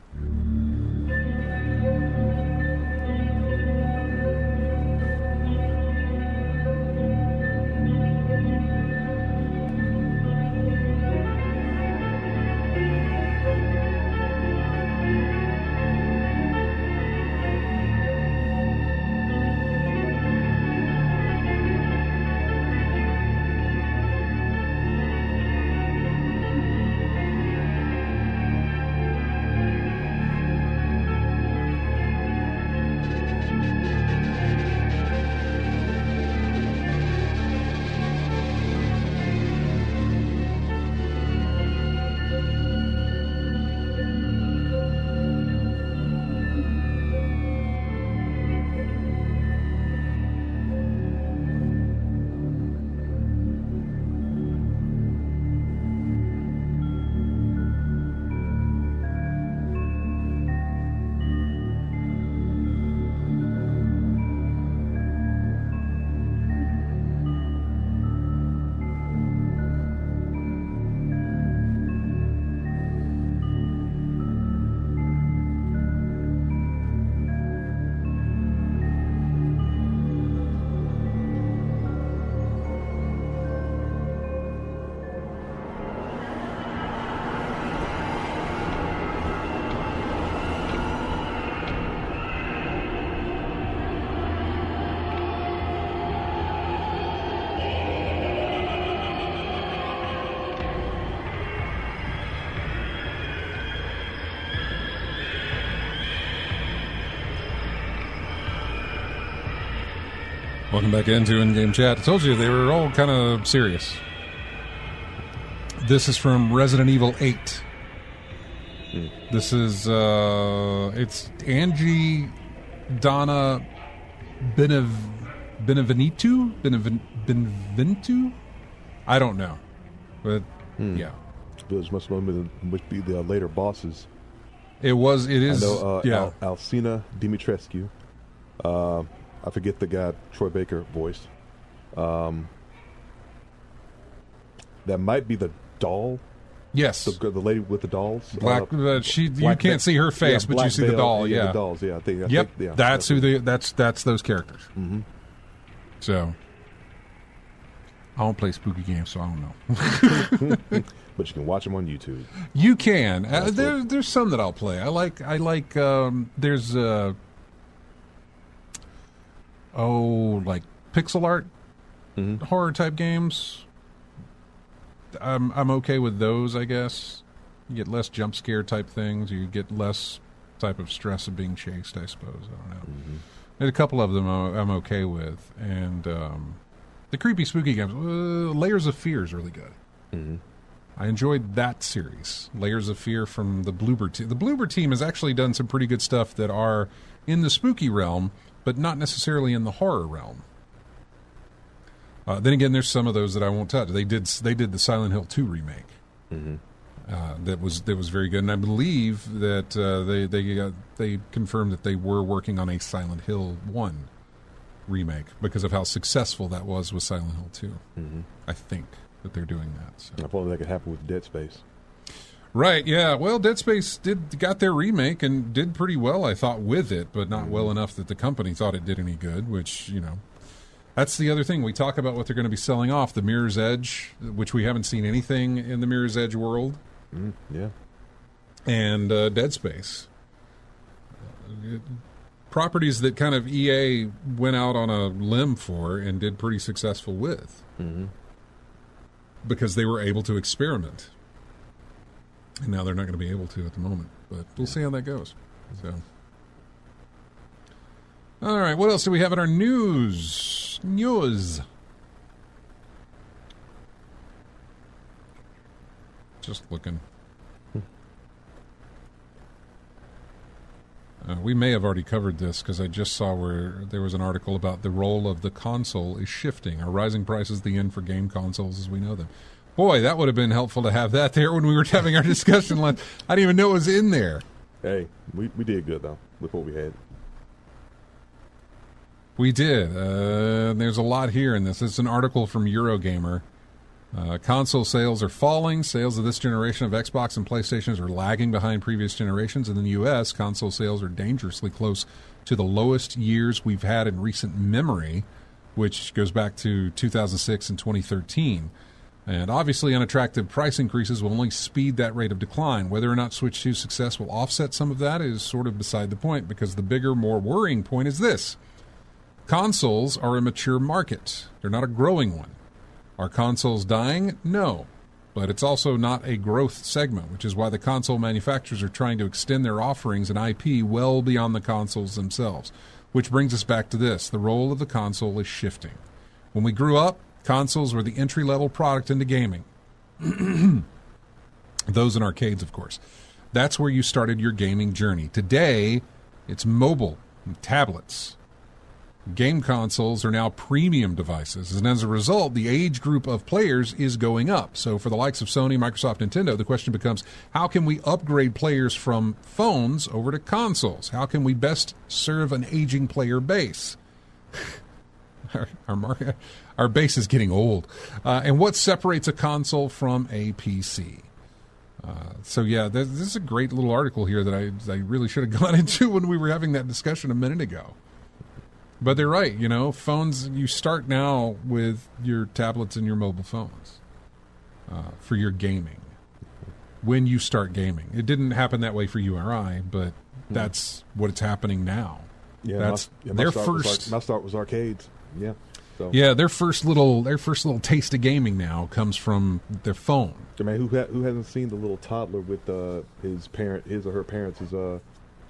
Welcome back into In-Game Chat. I told you they were all kind of serious. This is from Resident Evil 8. This is, it's Angie Donna Beneventu? I don't know. But, yeah. Those must be the later bosses. It is. I know, yeah. Alcina Dimitrescu. I forget the guy Troy Baker voiced. That might be the doll. Yes, the lady with the dolls. Black. You can't see her face, but you see the doll. Yeah, the dolls. Yeah, I think, yeah, that's that's those characters. Mm-hmm. So I don't play spooky games, so I don't know. But you can watch them on YouTube. You can. There's some that I'll play. I like. There's like pixel art horror type games. I'm okay with those, I guess. You get less jump scare type things. You get less type of stress of being chased, I suppose. I don't know. There's a couple of them I'm okay with. And the creepy, spooky games. Layers of Fear is really good. I enjoyed that series. Layers of Fear from the Bloober team. The Bloober team has actually done some pretty good stuff that are in the spooky realm, but not necessarily in the horror realm. Then again, there's some of those that I won't touch. They did the Silent Hill 2 remake. That was very good, and I believe that they confirmed that they were working on a Silent Hill 1 remake because of how successful that was with Silent Hill 2. I think that they're doing that. So. I thought that could happen with Dead Space. Right, yeah. Well, Dead Space got their remake and did pretty well, I thought, with it, but not well enough that the company thought it did any good, which, that's the other thing. We talk about what they're going to be selling off, the Mirror's Edge, which we haven't seen anything in the Mirror's Edge world. Yeah. And Dead Space. Properties that kind of EA went out on a limb for and did pretty successful with. Because they were able to experiment. And now they're not going to be able to at the moment. But we'll see how that goes. So, all right, what else do we have in our news? Just looking. We may have already covered this because I just saw where there was an article about the role of the console is shifting. Are rising prices the end for game consoles as we know them? Boy, that would have been helpful to have that there when we were having our discussion. I didn't even know it was in there. Hey, we did good, though, with what we had. We did. There's a lot here in this. It's an article from Eurogamer. Console sales are falling. Sales of this generation of Xbox and PlayStations are lagging behind previous generations. In the U.S., console sales are dangerously close to the lowest years we've had in recent memory, which goes back to 2006 and 2013. And obviously, unattractive price increases will only speed that rate of decline. Whether or not Switch 2's success will offset some of that is sort of beside the point, because the bigger, more worrying point is this. Consoles are a mature market. They're not a growing one. Are consoles dying? No. But it's also not a growth segment, which is why the console manufacturers are trying to extend their offerings and IP well beyond the consoles themselves. Which brings us back to this. The role of the console is shifting. When we grew up, consoles were the entry-level product into gaming. Those in arcades, of course. That's where you started your gaming journey. Today, it's mobile and tablets. Game consoles are now premium devices, and as a result, the age group of players is going up. So for the likes of Sony, Microsoft, Nintendo, the question becomes, how can we upgrade players from phones over to consoles? How can we best serve an aging player base? Our base is getting old. And what separates a console from a PC? So yeah, this is a great little article here that I really should have gone into when we were having that discussion a minute ago. But they're right, phones, you start now with your tablets and your mobile phones for your gaming. When you start gaming. It didn't happen that way for you or I, but that's what's happening now. Yeah, that's my start was arcades. Yeah. So. Yeah, their first little taste of gaming now comes from their phone. I mean, who hasn't seen the little toddler with his or her parents'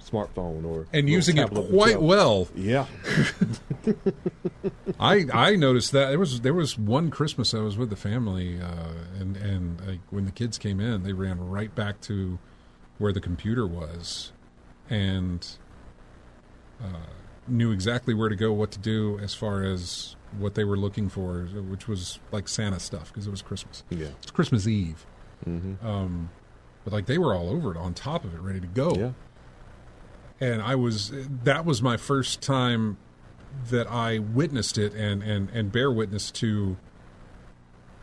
smartphone or and using it quite well. Yeah. I noticed that there was one Christmas I was with the family, and when the kids came in, they ran right back to where the computer was, and knew exactly where to go, what to do as far as what they were looking for, which was like Santa stuff because it was Christmas. Yeah, it's Christmas Eve. Mm-hmm. But like they were all over it, on top of it, ready to go. Yeah. And that was my first time that I witnessed it and bear witness to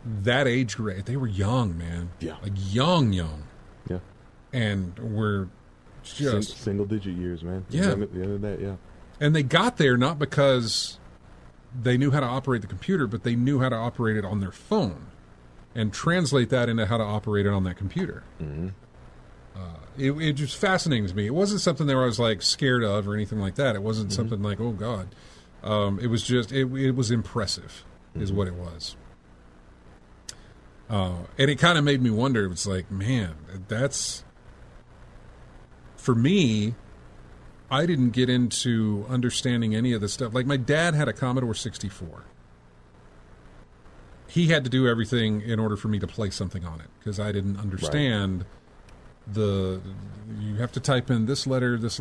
that age grade. They were young, man. Yeah. Like young. Yeah. And we're just single digit years, man. Yeah. At the end of that, yeah. And they got there not because they knew how to operate the computer, but they knew how to operate it on their phone and translate that into how to operate it on that computer. Mm-hmm. It just fascinating to me. It wasn't something that I was like scared of or anything like that. It wasn't something like, oh God. It was just, it was impressive is what it was. And it kind of made me wonder. It was like, man, that's, for me, I didn't get into understanding any of the stuff. Like my dad had a Commodore 64. He had to do everything in order for me to play something on it because I didn't understand you have to type in this letter, it was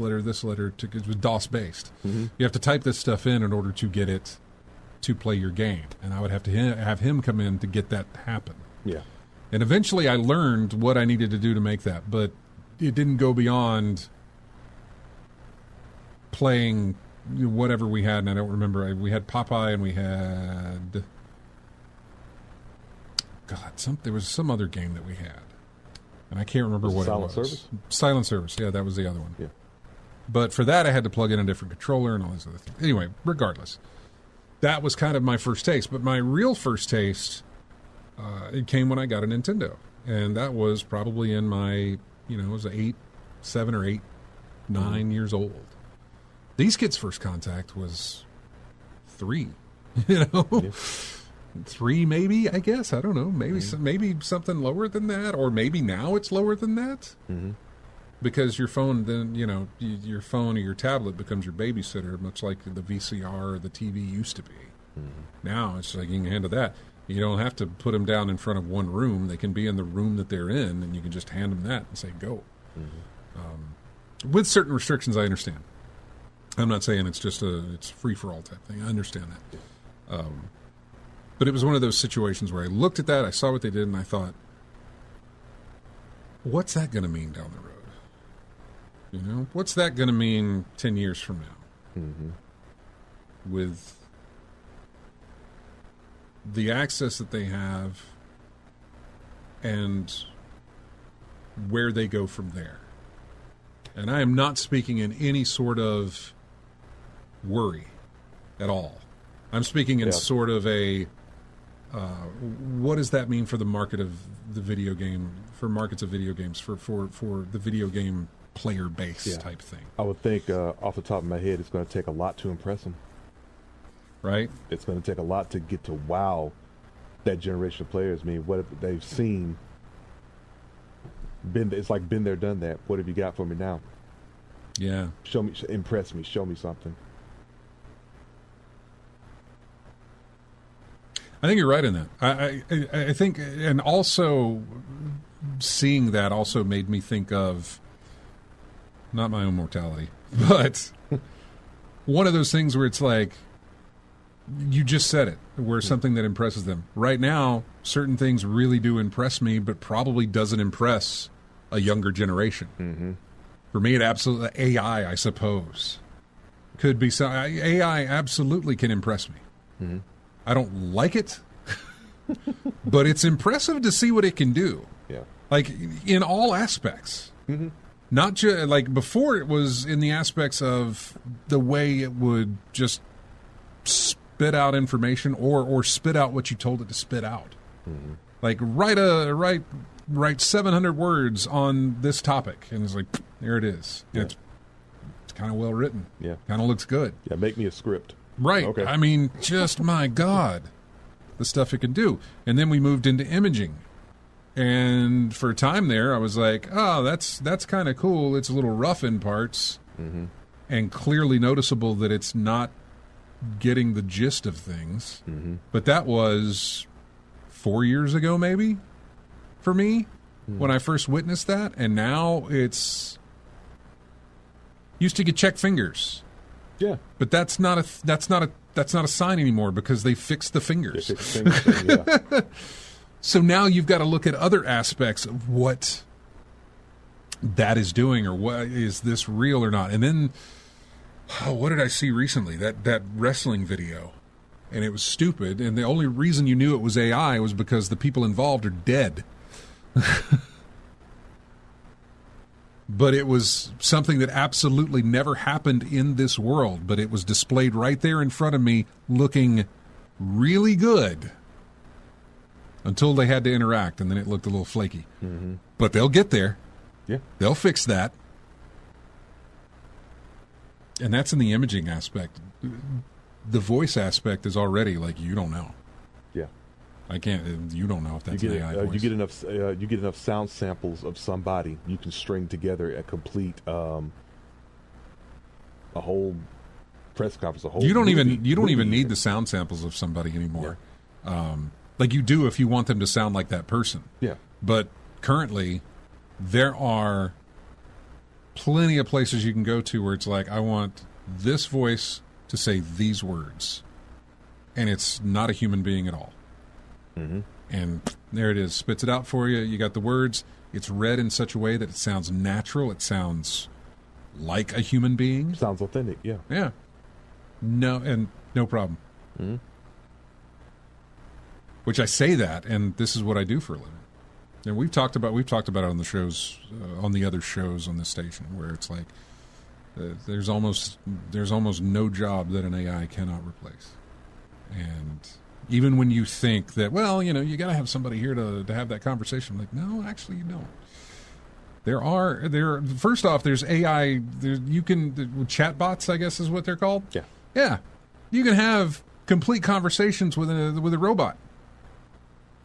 DOS based. Mm-hmm. You have to type this stuff in order to get it to play your game. And I would have to have him come in to get that to happen. Yeah. And eventually I learned what I needed to do to make that, but it didn't go beyond playing whatever we had, and I don't remember. We had Popeye and we had there was some other game that we had, and I can't remember what it was. Silent Service? Silent Service, yeah, that was the other one. Yeah. But for that, I had to plug in a different controller and all these other things. Anyway, regardless, that was kind of my first taste. But my real first taste, it came when I got a Nintendo, and that was probably in my, it was 7 or 8, 9 years old. These kids' first contact was 3, Yeah. 3 maybe, I guess. I don't know. Maybe maybe something lower than that, or maybe now it's lower than that. Mm-hmm. Because your phone then, your phone or your tablet becomes your babysitter, much like the VCR or the TV used to be. Mm-hmm. Now it's like you can handle that. You don't have to put them down in front of one room. They can be in the room that they're in, and you can just hand them that and say, go. Mm-hmm. With certain restrictions, I understand. I'm not saying it's just it's free-for-all type thing. I understand that. But it was one of those situations where I looked at that, I saw what they did, and I thought, what's that going to mean down the road? What's that going to mean 10 years from now? Mm-hmm. With the access that they have and where they go from there. And I am not speaking in any sort of worry at all. I'm speaking in sort of a what does that mean for the market of the video game, for markets of video games, for the video game player base type thing? I would think off the top of my head, it's going to take a lot to impress them. Right? It's going to take a lot to get to wow that generation of players. I mean, what have they've seen? It's like been there, done that. What have you got for me now? Yeah. Show me, impress me, show me something. I think you're right in that. I think, and also seeing that also made me think of not my own mortality, but one of those things where it's like, you just said it, where something that impresses them. Right now, certain things really do impress me, but probably doesn't impress a younger generation. Mm-hmm. For me, it absolutely, AI, I suppose, could be some, AI absolutely can impress me. Mm-hmm. I don't like it, but it's impressive to see what it can do. Yeah. Like in all aspects. Mm-hmm. Not just like before, it was in the aspects of the way it would just spit out information or spit out what you told it to spit out. Mm-hmm. Like write 700 words on this topic, and it's like, there it is. Yeah. It's kind of well written. Yeah. Kind of looks good. Yeah, make me a script. Right. Okay. I mean, just my God, the stuff it can do. And then we moved into imaging. And for a time there, I was like, oh, that's kind of cool. It's a little rough in parts. and clearly noticeable that it's not getting the gist of things. But that was 4 years ago, maybe, for me, when I first witnessed that. And now it's used to get check fingers. Yeah, but that's not a sign anymore because they fixed the fingers. yeah. So now you've got to look at other aspects of what that is doing, or what is this real or not. And then, what did I see recently? That wrestling video, and it was stupid. And the only reason you knew it was AI was because the people involved are dead. But it was something that absolutely never happened in this world. But it was displayed right there in front of me, looking really good, until they had to interact, and then it looked a little flaky. But they'll get there. Yeah, they'll fix that. And that's in the imaging aspect. The voice aspect is already like, you don't know. Yeah, I can't. You don't know if that's an AI voice. You get enough sound samples of somebody, you can string together a complete a whole press conference. A whole you don't even need the sound samples of somebody anymore. Yeah. Like you do if you want them to sound like that person. Yeah. But currently, there are plenty of places you can go to where it's like, I want this voice to say these words, and it's not a human being at all. And there it is, spits it out for you. You got the words. It's read in such a way that it sounds natural. It sounds like a human being. Sounds authentic. Yeah. Yeah. No problem. Which I say that, and this is what I do for a living. And we've talked about it on the shows, on the other shows on this station, where it's like there's almost no job that an AI cannot replace. And even when you think that, well, you got to have somebody here to have that conversation, like, no, actually, you don't. First off, there's AI. Chatbots, I guess, is what they're called. Yeah. You can have complete conversations with a robot.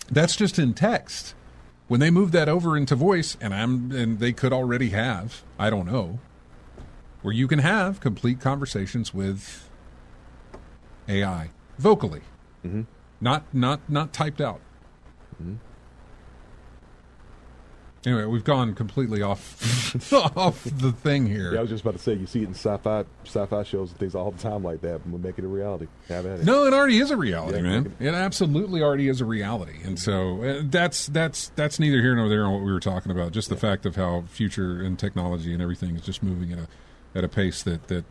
That's just in text. When they move that over into voice, and they could already have, I don't know, where you can have complete conversations with AI vocally, not typed out. Anyway, we've gone completely off off the thing here. Yeah, I was just about to say, you see it in sci-fi shows and things all the time like that, and we'll make it a reality. Have at it. No, it already is a reality, man. It absolutely already is a reality. And so that's neither here nor there on what we were talking about. Just the fact of how future and technology and everything is just moving at a pace that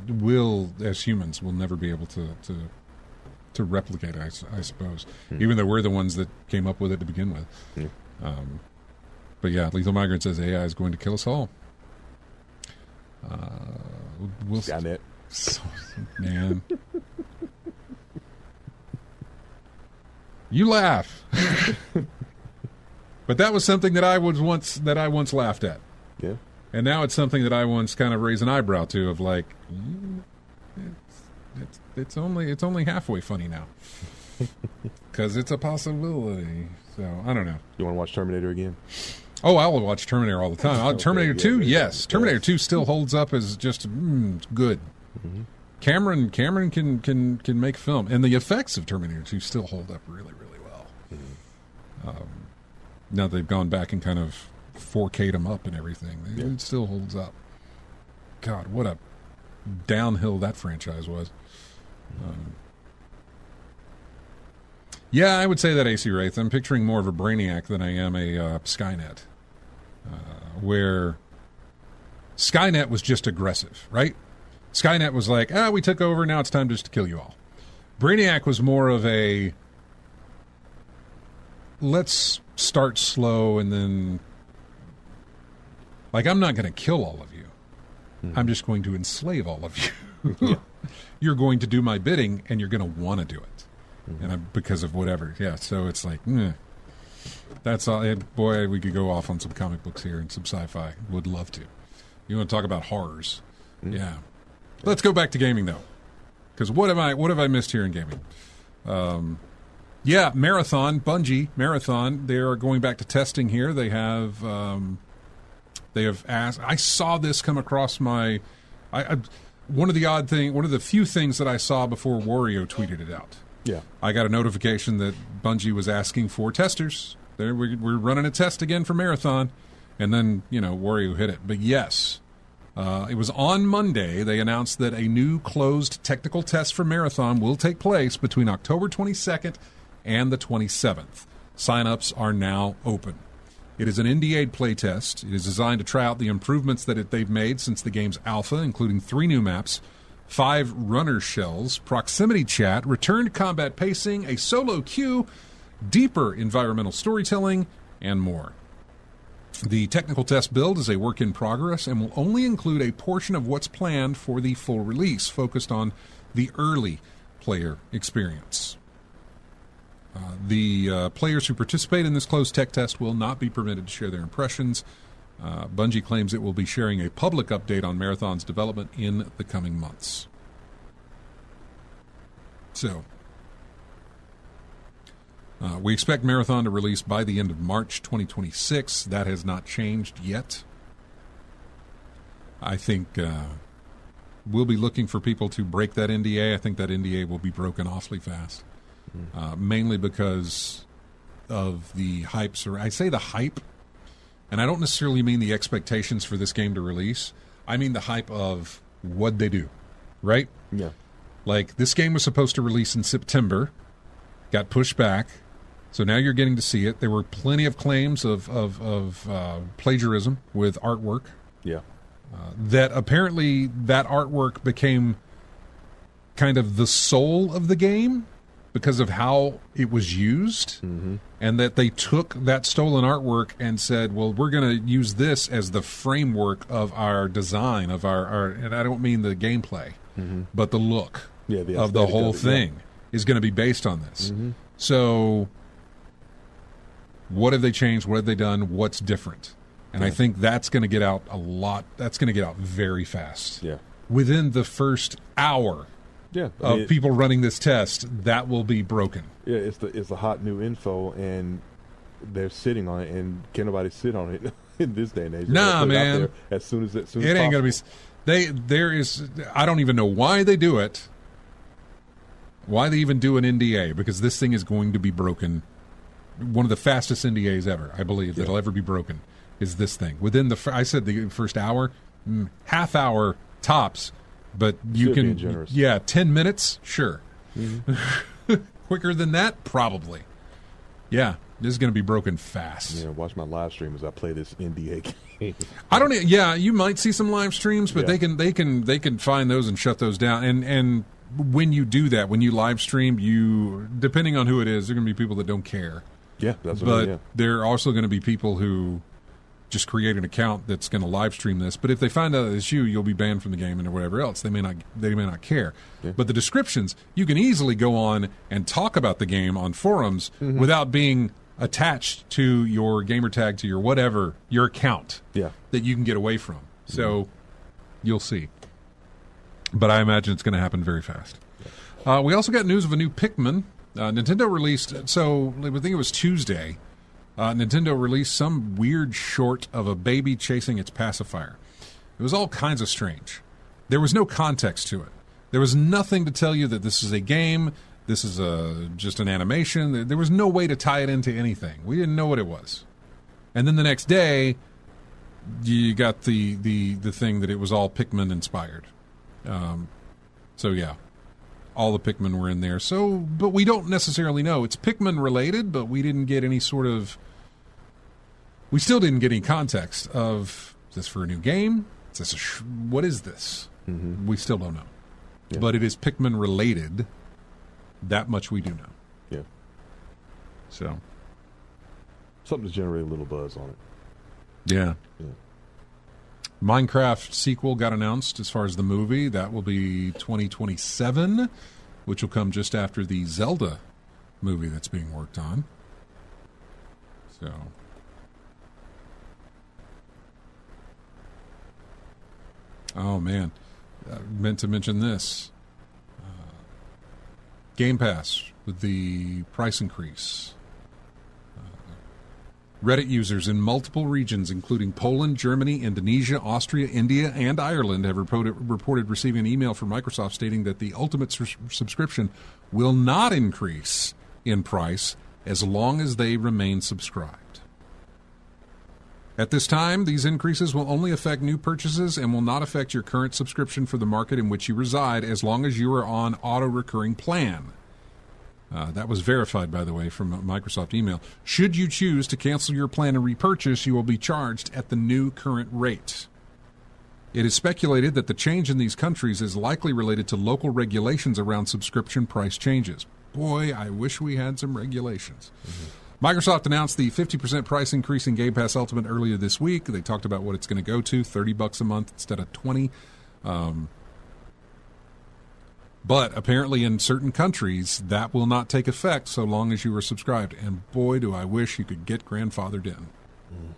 will, as humans, will never be able to replicate, I suppose. Even though we're the ones that came up with it to begin with. But yeah, Lethal Migrant says AI is going to kill us all. Skynet. Man. You laugh. But that was something that I once laughed at. Yeah. And now it's something that I once kind of raised an eyebrow to, of like, it's only halfway funny now. Because it's a possibility. So, I don't know. You want to watch Terminator again? Oh, I will watch Terminator all the time. Terminator 2, yes. Terminator 2 still holds up as just good. Cameron can make film. And the effects of Terminator 2 still hold up really, really well. Now they've gone back and kind of 4K'd them up and everything. It still holds up. God, what a downhill that franchise was. Yeah, I would say that, AC Wraith. I'm picturing more of a Brainiac than I am a Skynet, where Skynet was just aggressive, right? Skynet was like, we took over, now it's time just to kill you all. Brainiac was more of a, let's start slow and then, like, I'm not going to kill all of you. I'm just going to enslave all of you. You're going to do my bidding, and you're going to want to do it. And because of whatever. Yeah, so it's like, that's all. And boy, we could go off on some comic books here and some sci-fi. Would love to. You want to talk about horrors? Yeah. Let's go back to gaming, though. Because what have I missed here in gaming? Marathon, Bungie, Marathon, they are going back to testing here. They have They have asked. I saw this come across my. One of the few things that I saw before Wario tweeted it out. Yeah. I got a notification that Bungie was asking for testers. We're running a test again for Marathon, and then Wario hit it. But yes, it was on Monday. They announced that a new closed technical test for Marathon will take place between October 22nd and the 27th. Sign-ups are now open. It is an NDA playtest. It is designed to try out the improvements that they've made since the game's alpha, including 3 new maps, 5 runner shells, proximity chat, returned combat pacing, a solo queue, deeper environmental storytelling, and more. The technical test build is a work in progress and will only include a portion of what's planned for the full release, focused on the early player experience. The players who participate in this closed tech test will not be permitted to share their impressions. Bungie claims it will be sharing a public update on Marathon's development in the coming months. So, we expect Marathon to release by the end of March 2026. That has not changed yet. I think we'll be looking for people to break that NDA. I think that NDA will be broken awfully fast. Mainly because of the hype. I say the hype, and I don't necessarily mean the expectations for this game to release. I mean the hype of what they do, right? Yeah. Like, this game was supposed to release in September, got pushed back, so now you're getting to see it. There were plenty of claims of plagiarism with artwork. Yeah. That apparently that artwork became kind of the soul of the game because of how it was used, and that they took that stolen artwork and said, well, we're going to use this as the framework of our design, of our and I don't mean the gameplay, but the look of the whole thing is going to be based on this. So what have they changed? What have they done? What's different? And I think that's going to get out a lot. That's going to get out very fast. Yeah. Within the first hour of people running this test, that will be broken. Yeah, it's the hot new info, and they're sitting on it, and can't nobody sit on it in this day and age. Nah, man. As soon as it ain't going to be. There is. I don't even know why they do it. Why they even do an NDA? Because this thing is going to be broken. One of the fastest NDAs ever, I believe, that'll ever be broken is this thing. Within the first hour, half hour tops. But you can, 10 minutes, sure. Quicker than that, probably. Yeah, this is going to be broken fast. Yeah, watch my live stream as I play this NDA game. I don't. Yeah, you might see some live streams, but they can find those and shut those down. And when you do that, when you live stream, depending on who it is, there are going to be people that don't care. Yeah, that's what I mean. But there are also going to be people who just create an account that's going to live stream this. But if they find out that it's you'll be banned from the game and whatever else. They may not care. Yeah. But the descriptions, you can easily go on and talk about the game on forums without being attached to your gamer tag, to your whatever, your account that you can get away from. So you'll see. But I imagine it's going to happen very fast. We also got news of a new Pikmin. Nintendo released, so I think it was Tuesday, Nintendo released some weird short of a baby chasing its pacifier. It was all kinds of strange. There was no context to it. There was nothing to tell you that this is a game, this is just an animation. There was no way to tie it into anything. We didn't know what it was. And then the next day, you got the thing that it was all Pikmin inspired. So yeah, all the Pikmin were in there. So, but we don't necessarily know. It's Pikmin related, but we didn't get any sort of. We still didn't get any context of, is this for a new game? Is this what is this? We still don't know. Yeah. But it is Pikmin related. That much we do know. Yeah. So. Something to generate a little buzz on it. Yeah. Minecraft sequel got announced as far as the movie. That will be 2027, which will come just after the Zelda movie that's being worked on. So. Oh, man. I meant to mention this. Game Pass with the price increase. Reddit users in multiple regions, including Poland, Germany, Indonesia, Austria, India, and Ireland, have reported receiving an email from Microsoft stating that the Ultimate subscription will not increase in price as long as they remain subscribed. At this time, these increases will only affect new purchases and will not affect your current subscription for the market in which you reside as long as you are on auto-recurring plan. That was verified, by the way, from a Microsoft email. Should you choose to cancel your plan and repurchase, you will be charged at the new current rate. It is speculated that the change in these countries is likely related to local regulations around subscription price changes. Boy, I wish we had some regulations. Mm-hmm. Microsoft announced the 50% price increase in Game Pass Ultimate earlier this week. They talked about what it's going to go to, $30 a month instead of $20. But apparently in certain countries, that will not take effect so long as you are subscribed. And boy, do I wish you could get grandfathered in. Mm.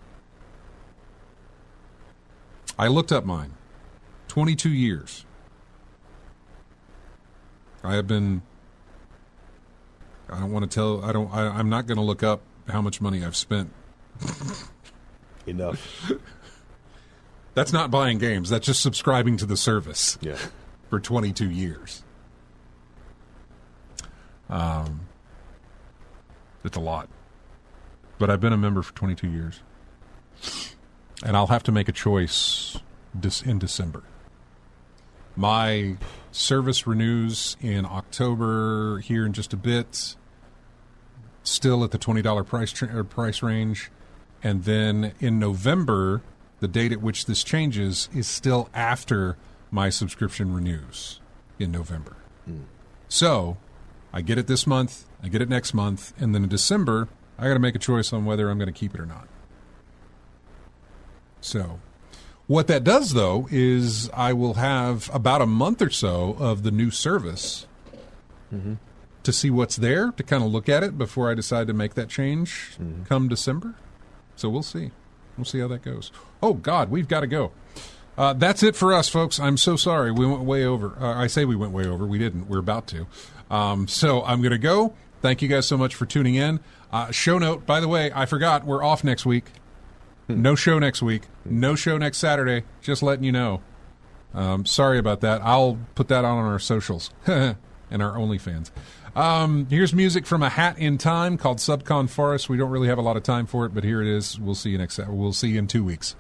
I looked up mine. 22 years. I have been... I don't want to tell... I'm not going to look up how much money I've spent. Enough. That's not buying games. That's just subscribing to the service. Yeah. For 22 years. It's a lot. But I've been a member for 22 years. And I'll have to make a choice in December. My service renews in October here in just a bit. Still at the $20 price range. And then in November, the date at which this changes is still after my subscription renews in November. Mm. So I get it this month, I get it next month, and then in December, I got to make a choice on whether I'm going to keep it or not. So what that does, though, is I will have about a month or so of the new service to see what's there, to kind of look at it before I decide to make that change come December. So we'll see. We'll see how that goes. Oh, God, we've got to go. That's it for us, folks. I'm so sorry. We went way over. I say we went way over. We didn't. We're about to. So I'm going to go. Thank you guys so much for tuning in. Show note, by the way, I forgot. We're off next week. No show next week. No show next Saturday. Just letting you know. Sorry about that. I'll put that on our socials and our OnlyFans. Here's music from A Hat in Time called Subcon Forest. We don't really have a lot of time for it, but here it is. We'll see you in 2 weeks.